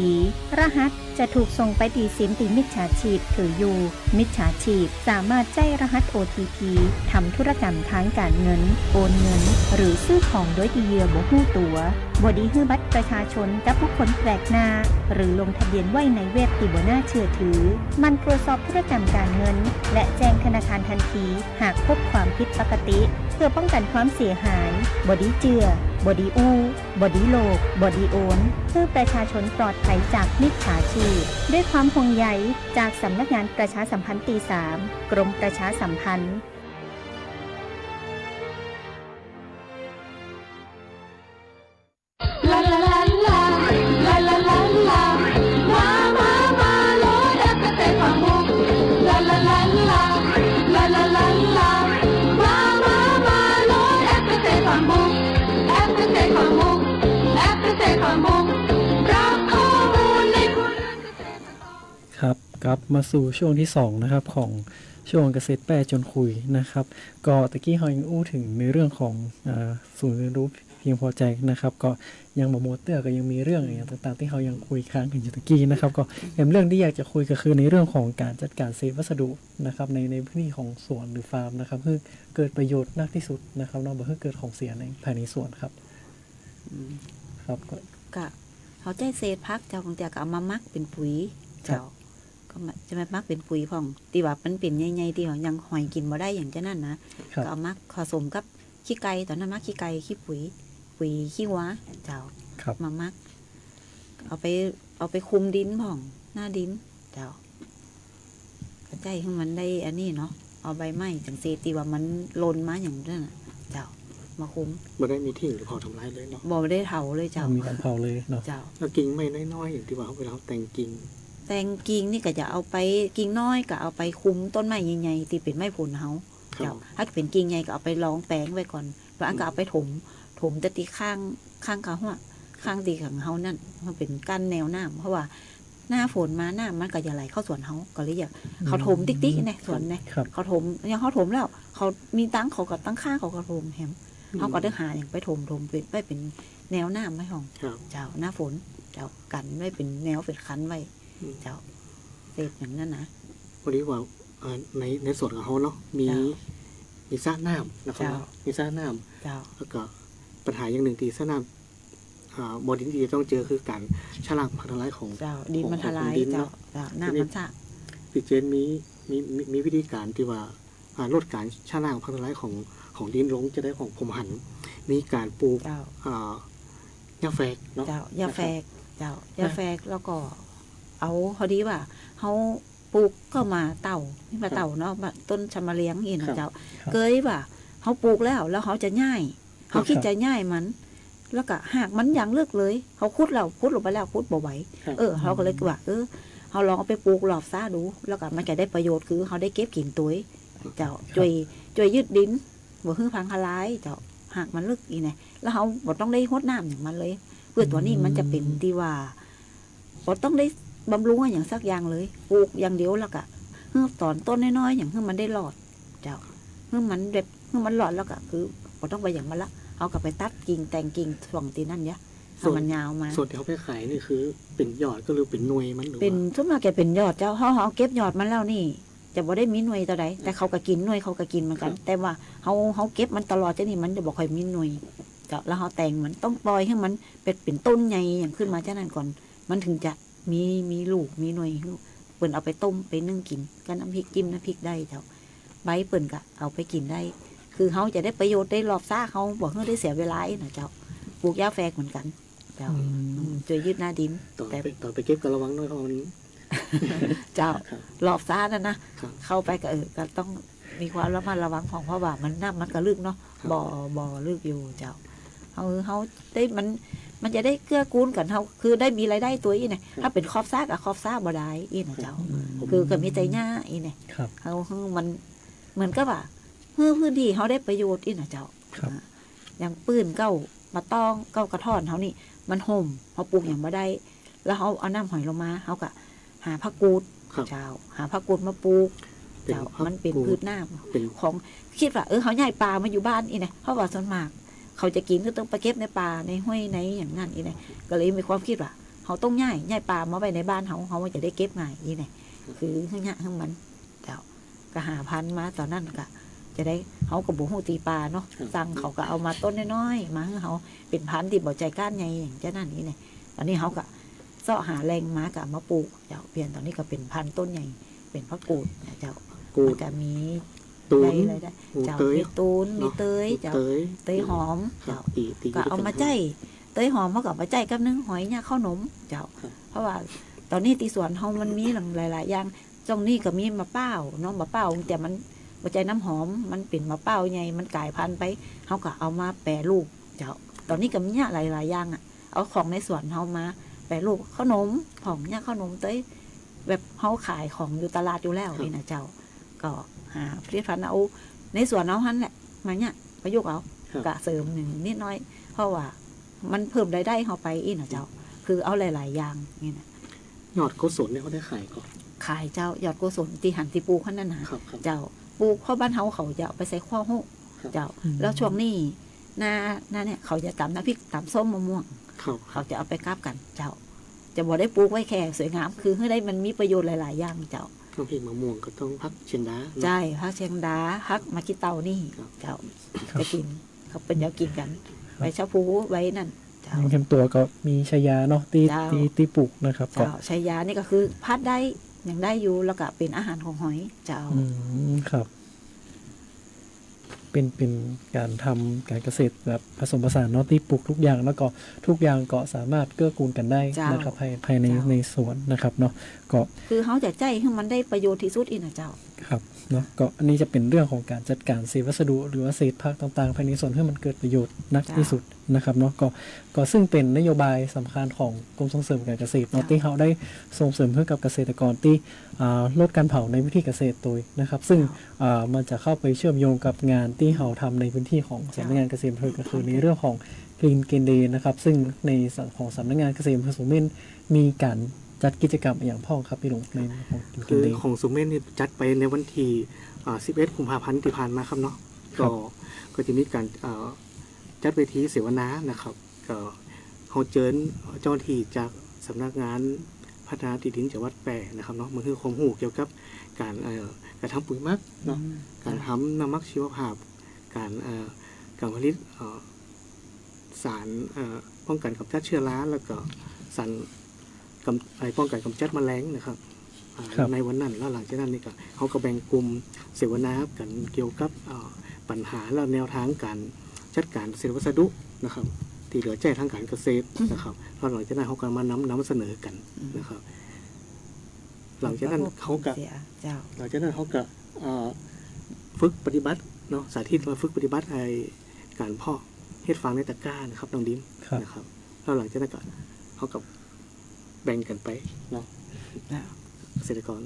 รหัสจะถูกส่งไปที่ซิมที่มิจฉาชีพถืออยู่มิจฉาชีพสามารถใช้รหัส OTP ทำธุรกรรมทางการเงินโอนเงินหรือซื้อของโดยที่เหยื่อบ่ฮู้ตัวบ่ดีฮื้อบัตรประชาชนกับบุคคลแปลกหน้าหรือลงทะเบียนไว้ในเว็บที่บ่น่าเชื่อถือมันตรวจสอบธุรกรรมการเงินและแจ้งธนาคารทันทีหากพบความผิดปกติเพื่อป้องกันความเสียหายบ่ดีเจือบอดีอู้บอดีโลกบอดีโอนเพื่อประชาชนปลอดภัยจากมิจฉาชีพด้วยความห่วงใยจากสำนักงานประชาสัมพันธ์ที่ 3 กรมประชาสัมพันธ์ลาลาลาลาลาลาลาลามาโลดแอปเกษตรฟังมุกลาลาลาลาลาลาลาลามาโลดแอปเกษตรฟังมุกแอปเกษตรฟังมุกแอปเกษตรฟังมุกรับข้อมูลในครัวเรือนเกษตรกรครับกลับมาสู่ช่วงที่2นะครับของช่วงเกษตรแปรจนคุยนะครับก็ตะกี้เรายังอู้ถึงในเรื่องของศูนย์เรียนรู้เพียงพอใจนะครับก็ยังบ่หมดเตื้อก็ยังมีเรื่องอย่างต่างๆที่เรายังคุยค้างกันอยู่ตะกี้นะครับก็เรื่องที่อยากจะคุยก็คือในเรื่องของการจัดการเศษวัสดุนะครับในพื้นที่ของสวนหรือฟาร์มนะครับเพื่อเกิดประโยชน์มากที่สุดนะครับเนาะบ่ให้เกิดของเสียในภายในสวนครับครับก็เขาใจเศษพักเจ้าของแต่ก็เอามามักเป็นปุ๋ยเจ้าก็จะมามักเป็นปุ๋ยพ่องที่ว่ามันเป็นใหญ่ๆที่เขายังหอยกินบ่ได้อย่างเจ้านั่นนะก็เอามักผสมกับขี้ไก่ตอนนั้นมักขี้ไก่ขี้ปุ๋ยขี้วัวเจ้ามามักเอาไปคุมดินพ่องหน้าดินเจ้ากระจายให้มันได้อันนี้เนาะเอาใบไม้จังเซตีว่ามันหล่นมาอย่างนั้นน่ะเจ้ามาคุมบ่ได้มีทิ้งหรือเผาทำลายเลยเนาะบ่ได้เผาเลยเจ้ามีการเผาเลยเนาะเจ้าแล้วกิ่งไม้น้อยๆอย่างที่ว่าเวลาแต่งกิ่งนี่ก็จะเอาไปกิ่งน้อยก็เอาไปคุมต้นไม้ใหญ่ๆที่เป็นไม้ผลเฮาเจ้าถ้าเป็นกิ่งใหญ่ก็เอาไปรองแปลงไว้ก่อนแล้วอันก็เอาไปถมตะตีข้างเขาว่าข้างตีของเฮานั่นมันเป็นกั้นแนวน้ำเพราะว่าหน้าฝนมาน้ามันก็จะไหลเข้าสวนเฮาก็เลยอยากเขาถมติ๊กๆในสวนเนี่ยเขาถมยังเขาถมแล้วเขามีตั้งเขาก็ตั้งข้างเขาก็ถมแฮมเขาก็ได้หาอย่างไปถมเป็นแนวน้ำไว้ของเจ้าหน้าฝนเจ้ากันไว้เป็นแนวเป็นคันไว้เจ้าเศษอย่างนั้นนะวันนี้ว่าในส่วนของเขาเนาะมีสระน้ำนะครับมีสระน้ำแล้วก็ปัญหาอย่างหนึ่งที่สระน้ำบดินที่ต้องเจอคือการชะล้างพังทลายของดินมันทลายเจ้าน้ำมันสะพี่เจนมีวิธีการที่ว่าลดการชะล้างพังทลายของดินลงจะได้ของผมหันมีการปลูกหญ้าแฝกเนาะหญ้าแฝกแล้วก็เอาพอดีว่าเขาปลูกก็มาเต่านี่มาเต่าเนาะต้นชมาเลี้ยงเห็นเจ้าเกยว่าเขาปลูกแล้วเขาจะง่ายเขาคิดจะง่ายมันแล้วก็หากมันอย่างเลิกเลยเขาคุดลงไปแล้วคุดบ่ไหวเขาก็เลยว่าเขาลองเอาไปปลูกหลอบซ่าดูแล้วก็มันจะได้ประโยชน์คือเขาได้เก็บกินตัวเจ้าช่วยยืดดินบ่ฮื้อพังทลายเจ้าหากมันลึกอีไงแล้วเขาบ่ต้องได้รดน้ำอย่างมันเลยเพื่อตัวนี้มันจะเป็นที่ว่าบ่ต้องได้บำรุงอย่างสักอย่างเลยปลูกอย่างเดียวแล้วก็เฮื้อตอนต้นน้อยๆอย่างเฮื้อมันได้หลอดเจ้าเฮื้อมันเด็บเฮื้อมันหลอดแล้วก็คือบ่ต้องไปอย่างมันละเอากลับไปตัดกิ่งแต่งกิ่งส่วนตีนั่นเนี่ยส่วนมันยาวมาส่วนที่เขาไปขายนี่คือเป็นยอดก็หรือเป็นหน่วยมันหรือเป็นทุกมาแกเป็นยอดเจ้าเขาเก็บยอดมันแล้วนี่จะบ่ได้มีหน่วยตัวใดแต่เขาก็กินหน่วยเขาก็กินเหมือนกันแต่ว่าเขาเก็บมันตลอดจะนี่มันจะบอกค่อยมีหน่วยเจ้าแล้วเขาแต่งมันต้องปล่อยให้มันเป็นต้นใหญ่อย่างขึ้นมาเจ้านั่นก่อนมันถึงจะมีลูกมีหน่วยเปิ่นเอาไปต้มไปนึ่งกินกับน้ำพริกจิ้มน้ำพริกได้เจ้าใบเปิ่นก็เอาไปกินได้ คือเขาจะได้ประโยชน์ได้รอบซ่าเขาบอกเขาได้เสียเวลาอีกนะเจ้าปลูกหญ้าแฝกเหมือนกันเจ้าช่วยยืดหน้าดิน ตอน แต่ ไปเก็บก็ระวังด้วยเพราะมัน เจ้า ครับ รอบซ่านั่นนะ ครับ เข้าไปก็ก็ต้องมีความระมัดระวังของเพราะว่ามันน้ำมันก็ลึกเนาะ ครับ บ่อลึกอยู่เจ้าเขาได้มันจะได้เกื้อกูลกันเขาคือได้มีรายได้ตัวอีเนี่ยถ้าเป็นครอบซ่ากับครอบซ่าบ่ได้อีนะเจ้า คือก็มีแต่หญ้าอีเนี่ย ครับ เขามันเหมือนกับว่าพื้นที่เขาได้ประโยชน์อีนะเจ้า ครับ อย่างปืนเก้ามาต้องเก้ากระท่อนเขานี่มันห่มเขาปลูกอย่างบ่ได้ แล้วเขาเอาน้ำหอยลงมาเขาก็หาผักกูด ครับ เจ้า หาผักกูดมาปลูก เป็น เจ้า ผัก มันเป็น กูด พืชน้ เป็น ำของคิดว่าเขาใหญ่ปลามาอยู่บ้านอีเนี่ยเพราะว่าส่วนมาก เขาจะกินก็ต้องไปเก็บในป่าในห้วยในอย่างนั้นอีเนี่ยก็เลยมีความคิดว่าเขาต้องใหญ่ปลามาไว้ในบ้านเขาจะได้เก็บง่ายอีเนี่ยคือให้เงี้ยให้มันเจ้าก็หาพันธุ์มาตอนนั้นก็จะได้เขากับบุหูตีปลาเนาะสั่งเขาก็เอามาต้นน้อยๆมาให้เขาเป็นพันธุ์ที่บ่ใจก้านใหญ่อย่างเจ้านั่นนี่เนี่ยตอนนี้เขาก็เสาะหาแรงมากับมาปลูกเจ้าเปลี่ยนตอนนี้ก็เป็นพันธุ์ต้นใหญ่เป็นพระกูดเจ้า กู มัน ด ก็มี ตูน อะไรได้ หมู เจ้า เตย มีตูนมีเตย เนาะ เจ้า เตย เตยหอม ครับ เจ้า ตี ก็เอามาใจเตยหอมมากับมาใจกับนึ่งหอยเนี่ยข้าวหนมเจ้า ครับ เพราะว่าตอนนี้ที่สวนเฮามันมีหลายๆอย่างตรงนี้ก็มีมะเป้าเนาะมะเป้าแต่มันบ่ใจน้ำหอมมันเป็นมะเป้าใหญ่มันกลายพันธุ์ไปเฮาก็เอามาแปรรูปเจ้าตอนนี้ก็มีเนี่ยหลายๆอย่างอ่ะเอาของในสวนเฮามาแปรรูปขนมของเนี่ยขนมเตยแบบเฮาขายของอยู่ตลาดอยู่แล้วนี่นะเจ้าก็หาผลิตภัณฑ์เอาในสวนเอาหันแหละมาเนี่ยประยุกต์เอา ครับ กะเสริมหนึ่งนิดน้อย เพราะว่ามันเพิ่มรายได้เข้าไปอีกนะเจ้า คือเอาหลาย ๆ อย่างนี่นะ ยอดโกศลเนี่ยเขาได้ขายก่อน ขายเจ้ายอดโกศลตีหันตีปลูกขันนั่นนะครับ ครับ เจ้าปลูกเพราะบ้านเฮาเขาจะเอาไปใส่ข้าวหู ครับ เจ้า แล้วช่วงนี้หน้าเนี่ยเขาจะตำน้ำพริกตำส้มมะม่วง ครับ เขาจะเอาไปกราบกันเจ้า จะบอกได้ปลูกไว้แค่สวยงามคือให้ได้มันมีประโยชน์หลาย ๆ อย่างเจ้า น้ำพริกมะม่วงก็ต้องพักเชียงดาเนอะ ใช่พักเชียงดาพักมากิเตานี่ ครับ เจ้าจะกินเขาเป็นอยากกินกันไว้ชาพูไว้นั่นเจ้า อย่างเข้มตัวก็มีชายาเนาะที่ เจ้า ที่ปลูกนะครับก็ เจ้าชัยยานี่ก็คือพัดได้ยังได้อยู่แล้วก็เป็นอาหารของหอยเจ้า ครับ เป็นการทำการเกษตรแบบผสมผสานเนาะที่ปลูกทุกอย่างแล้วก็ทุกอย่างก็สามารถเกื้อกูลกันได้ เจ้าน นะครับภายใน เจ้า ในสวนนะครับเนาะก็ คือเขาจะใจให้มันได้ประโยชน์ที่สุดอีกนะเจ้า ครับเนาะก็อันนี้จะเป็นเรื่องของการจัดการเศษวัสดุหรือว่าเศษผักต่างๆภายในสวนให้มันเกิดประโยชน์นัก จ้า ที่สุดนะครับเนาะก็ซึ่งเป็นนโยบายสำคัญของกรมส่งเสริมการเกษตรเนาะ จ้า ที่เขาได้ส่งเสริมให้กับเกษตรกรที่ลดการเผาในวิธีเกษตรโดยนะครับ ซึ่งมันจะเข้าไปเชื่อมโยงกับงานที่เขาทำในพื้นที่ของสำนักงานเกษตรอำเภอก็คือในเรื่องของ Green Gain Day นะครับซึ่งในส่วนของสำนักงานเกษตรอำเภอสูงเม่นมีการจัดกิจกรรมอย่างพ่อครับพี่หลงในของ Green คือ Gain Day ของสุเมนนี่จัดไปในวันที่11 กุมภาพันธ์ที่ผ่านมาครับเนาะ ครั ก็ บ ก็จะมีการจัดเวทีเสวนานะครับก็เขาเจิญเจ้าหน้าที่จากสำนักงานพัฒนาที่ดินจังหวัดแปรนะครับเนาะมันคือความรู้เกี่ยวกับการทำปุ๋ยหมักเนาะการทำน้ำหมักชีวภาพการผลิตสารป้องกันกำจัดเชื้อราแล้วก็สารป้องกันกำจัดแมลงนะครับ ครับ ในวันนั้นแล้วหลังจากนั้นนี่ก็เขาก็แบ่งกลุ่มเสวนากันเกี่ยวกับปัญหาและแนวทางการจัดการเศษวัสดุนะครับที่เหลือใจทางการเกษตรนะครับแล้วหลังจากนั้นเขาก็มานำเสนอกันนะครับ หลังจากนั้นเขาก็ สียเจ้า หลังจากนั้นเขาก็ฝึกปฏิบัติเนาะสาธิตมาฝึกปฏิบัติการเพาะเฮ็ดฟางในตะกร้านะครับน้องดิม ครับ นะครับแล้วหลังจากนั้นก็เขาก็แบ่งกันไปเนาะ จ้า เกษตรกร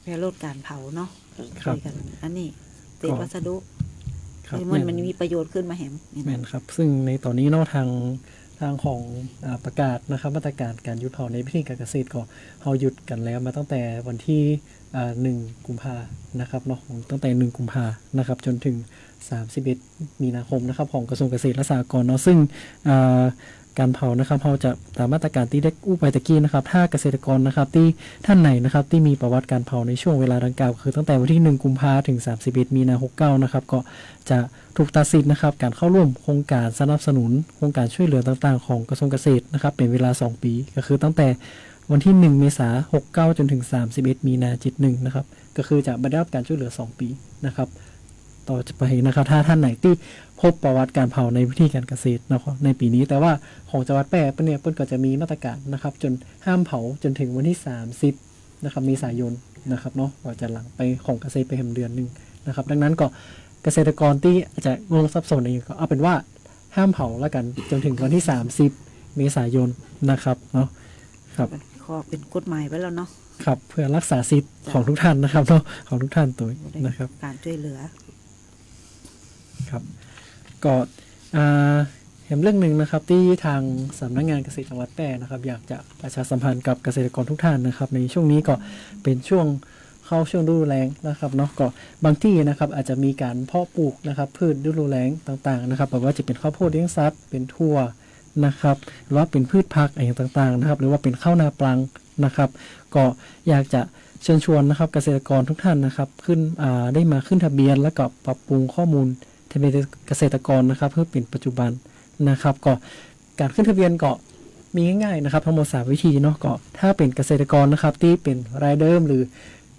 เพื่อลดการเผาเนาะ ครับ ช่วยกันอันนี้เศษวัสดุ ครับ มันมีประโยชน์ขึ้นมาแหมนี่ แม่ นะ นครับซึ่งในตอนนี้เนาะทางของประกาศนะครับมาตรการการหยุดเผาในพื้นที่การเกษตรก็เขาหยุดกันแล้วมาตั้งแต่วันที่1 กุมภานะครับเนาะตั้งแต่1 กุมภานะครับจนถึง31 มีนาคมนะครับของกระทรวงเกษตรและสหกรณ์เนาะซึ่งการเผานะครับเราจะตามมาตรการที่ได้อู้ไปตะกี้นะครับถ้าเกษตรกรนะครับที่ท่านไหนนะครับที่มีประวัติการเผาในช่วงเวลาดังกล่าวคือตั้งแต่วันที่1 กุมภาถึง31 มีนา69นะครับก็จะถูกตัดสิทธิ์นะครับการเข้าร่วมโครงการสนับสนุนโครงการช่วยเหลือต่างๆของกระทรวงเกษตรนะครับเป็นเวลา2 ปีก็คือตั้งแต่วันที่1 เมษายน69จนถึง31 มีนา71นะครับก็คือจะได้รับการช่วยเหลือ2 ปีนะครับ ต่อไปนะครับถ้าท่านไหนที่พบประวัติการเผาในวิธีการเกษตรนะครับในปีนี้แต่ว่าของจังหวัดแพร่เปิ้นก็จะมีมาตรการนะครับจนห้ามเผาจนถึงวันที่30นะครับเมษายนนะครับเนาะก็จะหลังไปของเกษตรไปเดือนนึงนะครับดังนั้นก็เกษตรกรที่อาจจะงงสับสนอะไรก็เอาเป็นว่าห้ามเผาแล้วกันจนถึงวันที่30เมษายนนะครับเนาะครับ ข้อเป็นกฎหมายไว้แล้วเนาะ ครับเพื่อรักษาสิทธิ์ของทุกท่านนะครับเนาะของทุกท่านตัวนะครับ การช่วยเหลือ ครับก็เห็นเรื่องหนึ่งนะครับที่ทางสำนักงานเกษตรจังหวัดแพร่นะครับอยากจะประชาสัมพันธ์กับเกษตรกรทุกท่านนะครับในช่วงนี้ก็เป็นช่วงเข้าช่วงฤดูแล้งนะครับเนาะก็บางที่นะครับอาจจะมีการเพาะปลูกนะครับพืชฤดูแล้งต่างๆนะครับแบบว่าจะเป็นข้าวโพดเลี้ยงสัตว์เป็นถั่วนะครับหรือว่าเป็นพืชผักอะไรต่างๆนะครับหรือว่าเป็นข้าวนาปลังนะครับก็อยากจะเชิญชวนนะครับเกษตรกรทุกท่านนะครับขึ้นได้มาขึ้นทะเบียนและก็ปรับปรุงข้อมูลทะเบียนเกษตรกรนะครับเพื่อเป็นปัจจุบันนะครับก็การขึ้นทะเบียนก็มีง่ายๆนะครับทั้งหมด3วิธีเนาะก็ถ้าเป็นเกษตรกรนะครับที่เป็นรายเดิมหรือ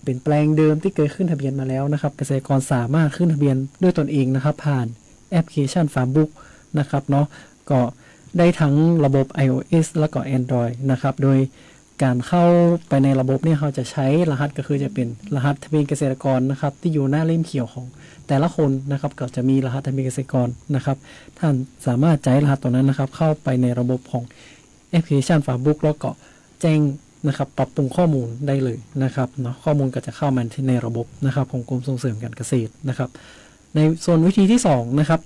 เป็นแปลงเดิมที่เคยขึ้นทะเบียนมาแล้วนะครับเกษตรกรสามารถขึ้นทะเบียนด้วยตนเองนะครับผ่านแอปพลิเคชัน Farmbook นะครับเนาะก็ได้ทั้งระบบ iOS แล้วก็ Android นะครับโดยการเข้าไปในระบบเนี่ยเขาจะใช้รหัสก็คือจะเป็นรหัสทะเบียนเกษตรกรนะครับที่อยู่หน้าเล่มเขียวของแต่ละคนนะครับก็จะมีรหัสทะเบียนเกษตรกรนะครับท่านสามารถใช้รหัสตัวนั้นนะครับเข้าไปในระบบของแอปพลิเคชัน Farmbook แล้วก็แจ้งนะครับปรับปรุงข้อมูลได้เลยนะครับเนาะข้อมูลก็จะเข้ามาที่ในระบบนะครับของกรมส่งเสริมการเกษตรนะครับในส่วนวิธีที่2นะครับ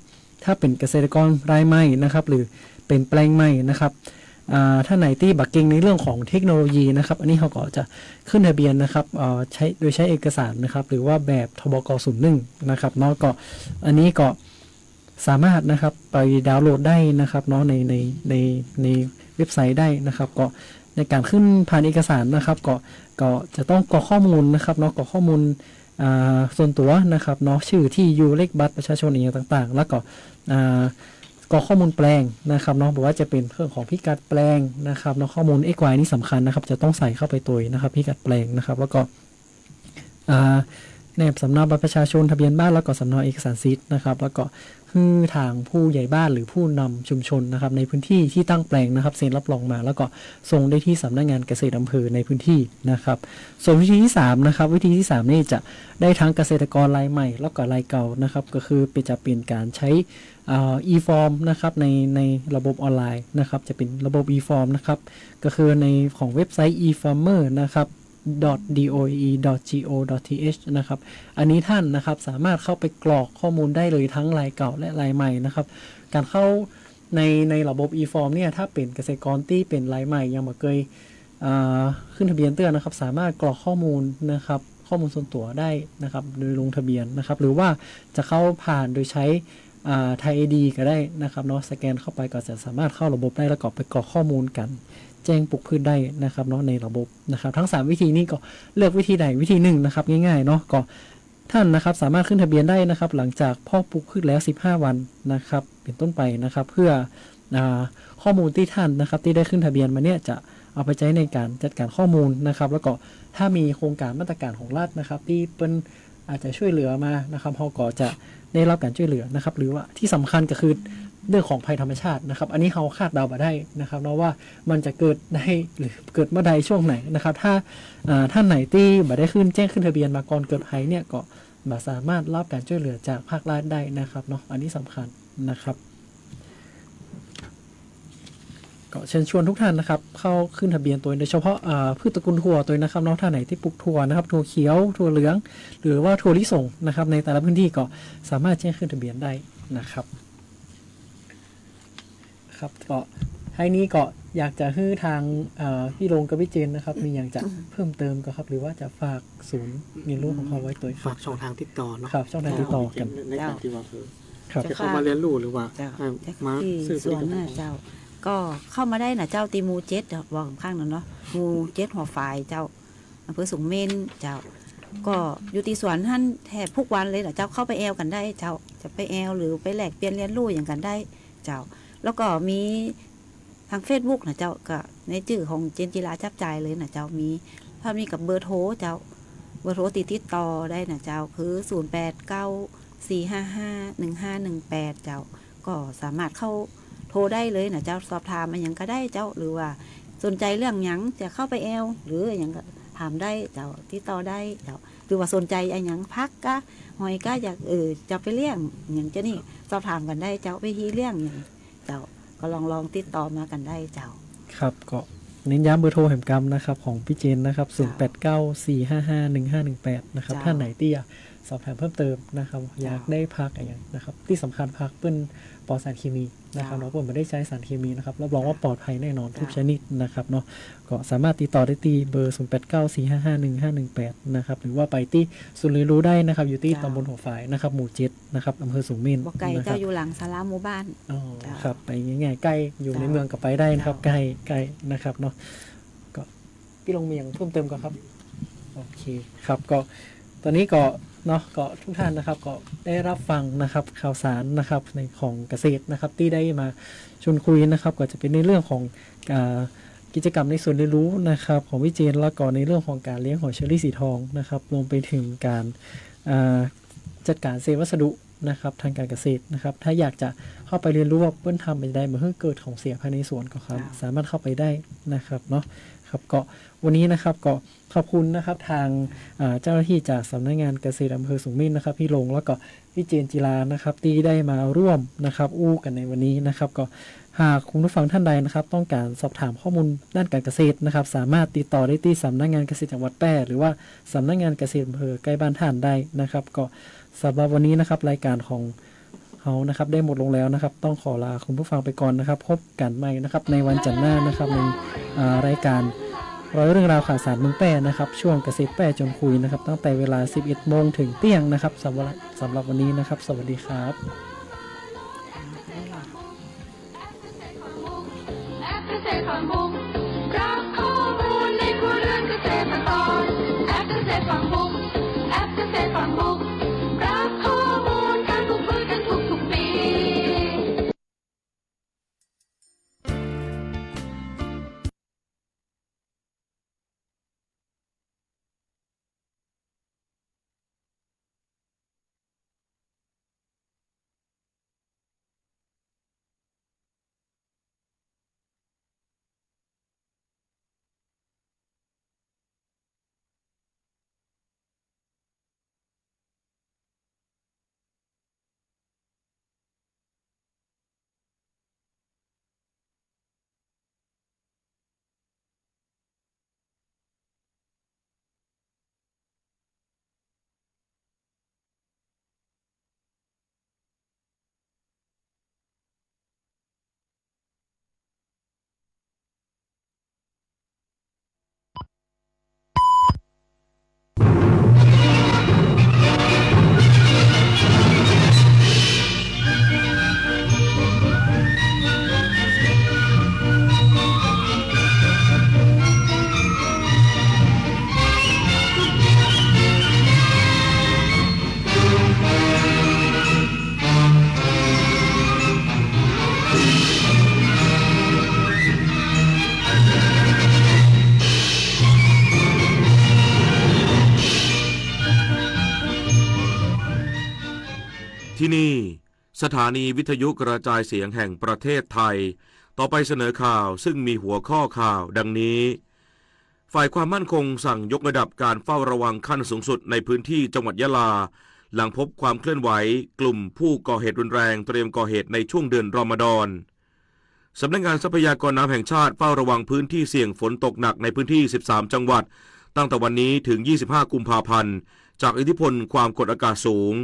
ถ้าเป็นเกษตรกรรายใหม่นะครับหรือเป็นแปลงใหม่นะครับถ้าไหนที่บักเก่งในเรื่องของเทคโนโลยีนะครับอันนี้เขาก็จะขึ้นทะเบียนนะครับใช้เอกสารนะครับหรือว่าแบบทบก.01นะครับเนาะก็อันนี้ก็สามารถนะครับไปดาวน์โหลดได้นะครับเนาะในเว็บไซต์ได้นะครับก็ในการขึ้นผ่านเอกสารนะครับก็จะต้องกรอกข้อมูลนะครับเนาะกรอกข้อมูลส่วนตัวนะครับเนาะชื่อที่อยู่เลขบัตรประชาชนอย่างต่างๆแล้วก็กรอกข้อมูลแปลงนะครับเนาะบอกว่าจะเป็นเรื่องของพิกัดแปลงนะครับเนาะข้อมูล XY นี่สำคัญนะครับจะต้องใส่เข้าไปตัวนะครับพิกัดแปลงนะครับแล้วก็แนบสำเนาบัตรประชาชนทะเบียนบ้านแล้วก็สำเนาเอกสารสิทธิ์นะครับแล้วก็คือทางผู้ใหญ่บ้านหรือผู้นำชุมชนนะครับในพื้นที่ที่ตั้งแปลงนะครับเซ็นรับรองมาแล้วก็ส่งได้ที่สำนักงานเกษตรอำเภอในพื้นที่นะครับส่วนวิธีที่3นะครับวิธีที่3นี่จะได้ทั้งเกษตรกรรายใหม่แล้วก็รายเก่านะครับก็คือจะเป็นการใช้e-form นะครับในระบบออนไลน์นะครับจะเป็นระบบ e-form นะครับก็คือในของเว็บไซต์ e-farmer นะครับ.doe.go.th นะครับอันนี้ท่านนะครับสามารถเข้าไปกรอกข้อมูลได้เลยทั้งรายเก่าและรายใหม่นะครับการเข้าในระบบ e-form เนี่ยถ้าเป็นเกษตรกรที่เป็นรายใหม่ยังไม่เคยขึ้นทะเบียนเตือนนะครับสามารถกรอกข้อมูลนะครับข้อมูลส่วนตัวได้นะครับโดยลงทะเบียนนะครับหรือว่าจะเข้าผ่านโดยใช้ไทย ID ก็ได้นะครับเนาะสแกนเข้าไปก็จะสามารถเข้าระบบได้แล้วก็ไปกรอกข้อมูลกันแจ้งปลูกพืชได้นะครับเนาะในระบบนะครับทั้ง3วิธีนี้ก็เลือกวิธีใดวิธีหนึ่งนะครับง่ายๆเนาะก็ท่านนะครับสามารถขึ้นทะเบียนได้นะครับหลังจากเพาะปลูกพืชแล้ว15วันนะครับเป็นต้นไปนะครับเพื่อข้อมูลที่ท่านนะครับที่ได้ขึ้นทะเบียนมาเนี่ยจะเอาไปใช้ในการจัดการข้อมูลนะครับแล้วก็ถ้ามีโครงการมาตรการของรัฐนะครับที่เป็นอาจจะช่วยเหลือมานะครับเขาก็จะได้รับการช่วยเหลือนะครับหรือว่าที่สำคัญก็คือเรื่องของภัยธรรมชาตินะครับอันนี้เขาคาดเดามาได้นะครับเนาะว่ามันจะเกิดได้หรือเกิดเมื่อใดช่วงไหนนะครับถ้าท่านไหนที่บ่ได้แจ้งขึ้นทะเบียนมาก่อนเกิดภัยเนี่ยก็สามารถรับการช่วยเหลือจากภาครัฐได้นะครับเนาะอันนี้สำคัญนะครับก็เชิญชวนทุกท่านนะครับเข้าขึ้นทะเบียนตัวโดยเฉพาะพืชตระกูลถั่วตัวนะครับเนาะท่านไหนที่ปลูกถั่วนะครับถั่วเขียวถั่วเหลืองหรือว่าถั่วลิสงนะครับในแต่ละพื้นที่ก็สามารถแจ้งขึ้นทะเบียนได้นะครับครับก็ให้นี้ก็อยากจะให้ทางพี่ลงกับพี่เจนนะครับมีอย่างจะเพิ่มเติมก็ครับหรือว่าจะฝากศูนย์เรียนรู้ของเขาไว้ตัวฝากช่องทางติดต่อเนาะครับช่องทางติดต่อกันในการที่ว่าคือ ครับ จะเข้ามาเรียนรู้หรือว่ามาซื้อผ ส่ ลิ วน ตภั น่ะ ณฑ์ เจ้าก็เข้ามาได้นะเจ้าตีมูเจ็ดบอกข้างนั้นเนาะมูเจ็ดหัวฝ่ายเจ้าอำเภอสูงเม่นเจ้าก็อยู่ที่สวนท่านแทบทุกวันเลยนะเจ้าเข้าไปแอลกันได้เจ้าจะไปแอลหรือไปแลกเปลี่ยนเรียนรู้อย่างกันได้เจ้าแล้วก็มีทาง Facebook นะเจ้าก็ในชื่อของเจนจิราจับใจเลยนะเจ้ามีถ้ามีกับเบอร์โทรเจ้าเบอร์โทรติดต่อได้นะเจ้าคือ089444 4551518 เจ้าก็สามารถเข้าโทรได้เลยนะเจ้าสอบถามอะไรอย่างก็ได้เจ้าหรือว่าสนใจเรื่องหยังจะเข้าไปแอลหรืออย่างก็ถามได้เจ้าติดต่อได้เจ้าหรือว่าสนใจอะไรอย่างพักก็หอยก็อยากจะไปเลี้ยงอย่างเจ้านี่สอบถามกันได้เจ้าไปฮีเลี้ยงอย่างเจ้าก็ลองติดต่อมากันได้เจ้าครับก็เน้นย้ำเบอร์โทรแห่งกรรมนะครับของพี่เจนนะครับ0894551518นะครับท่านไหนที่อยากสอบถามเพิ่มเติมนะครับอยากได้พักอะไรอย่างนะครับที่สำคัญพักเปิ้นปลอดสารเคมีนะครับเนาะเปิ้นไม่ได้ใช้สารเคมีนะครับรับรองว่าปลอดภัยแน่นอนทุกชนิดนะครับเนาะก็สามารถติดต่อได้ที่เบอร์0894551518นะครับหรือว่าไปที่ศูนย์เรียนรู้ได้นะครับอยู่ที่ตำบลหัวฝายนะครับหมู่7นะครับอำเภอสูงเม่นบ่ไกลเจ้าอยู่หลังศาลาหมู่บ้านอ๋อครับไปง่ายๆใกล้อยู่ในเมืองก็ไปได้นะครับใกล้นะครับเนาะก็พี่ลงเมียงเพิ่มเติมก่อนครับโอเคครับก็ตอนนี้ก็เนาะก็ทุกท่านนะครับก็ได้รับฟังนะครับข่าวสารนะครับในของเกษตรนะครับที่ได้มาชวนคุยนะครับก็จะเป็นในเรื่องของกิจกรรมในส่วนเรียนรู้นะครับของวิเจนแล้วก็ในเรื่องของการเลี้ยงหอยเชอรี่สีทองนะครับรวมไปถึงการจัดการเศษวัสดุนะครับทางการเกษตรนะครับถ้าอยากจะเข้าไปเรียนรู้ว่าเปิ้ลทำไปได้เมื่อเกิดของเสียภายในสวนก็ครับสามารถเข้าไปได้นะครับเนาะครับก็วันนี้นะครับก็ขอบคุณนะครับทางเจ้าหน้าที่จากสำนักงานเกษตรอำเภอสูงเม่นนะครับพี่ลงแล้วก็พี่เจนจิรานะครับที่ได้มาร่วมนะครับอู้กันในวันนี้นะครับก็หากคุณผู้ฟังท่านใดนะครับต้องการสอบถามข้อมูลด้านการเกษตรนะครับสามารถติดต่อได้ที่สำนักงานเกษตรจังหวัดแพร่หรือว่าสำนักงานเกษตรอำเภอใกล้บ้านท่านได้นะครับก็สำหรับวันนี้นะครับรายการของเขานะครับได้หมดลงแล้วนะครับต้องขอลาคุณผู้ฟังไปก่อนนะครับพบกันใหม่นะครับในวันจันทร์หน้านะครับในรายการร้อยเรื่องราวข่าวสารเมืองแพร่นะครับช่วงเกษตรแพร่จนคุยนะครับตั้งแต่เวลา 11 โมงถึงเที่ยงนะครับสำหรับวันนี้นะครับสวัสดีครับ แอปเกษตรฟังบุ้งรับข้อมูลในครัวเรือนเกษตรกรแอปเกษตรฟังบุ้งแอปเกษตรฟังบุ้งรับข้อมูลการปลูกพืชกันทุกปี ที่นี่สถานีวิทยุกระจายเสียงแห่งประเทศไทยต่อไปเสนอข่าวซึ่งมีหัวข้อข่าวดังนี้ฝ่ายความมั่นคงสั่งยกระดับการเฝ้าระวังขั้นสูงสุดในพื้นที่จังหวัดยะลาหลังพบความเคลื่อนไหวกลุ่มผู้ก่อเหตุรุนแรงเตรียมก่อเหตุในช่วงเดือนรอมฎอนสำนักงานทรัพยากรน้ำแห่งชาติเฝ้าระวังพื้นที่เสี่ยงฝนตกหนักในพื้นที่13จังหวัดตั้งแต่วันนี้ถึง25กุมภาพันธ์จากอิทธิพลความกดอากาศสูง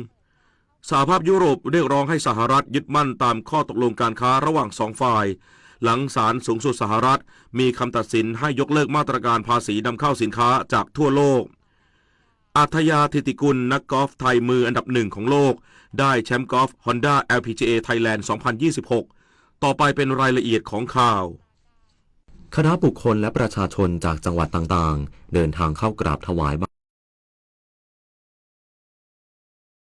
สหภาพยุโรปเรียกร้องให้สหรัฐยึดมั่นตามข้อตกลงการค้าระหว่างสองฝ่ายหลังศาลสูงสุดสหรัฐมีคำตัดสินให้ยกเลิกมาตรการภาษีนำเข้าสินค้าจากทั่วโลกอัธยาธิติกุลนักกอล์ฟไทยมืออันดับหนึ่งของโลกได้แชมป์กอล์ฟ Honda LPGA Thailand 2026 ต่อไปเป็นรายละเอียดของข่าวคณะบุคคลและประชาชนจากจังหวัดต่างๆเดินทางเข้ากราบถวาย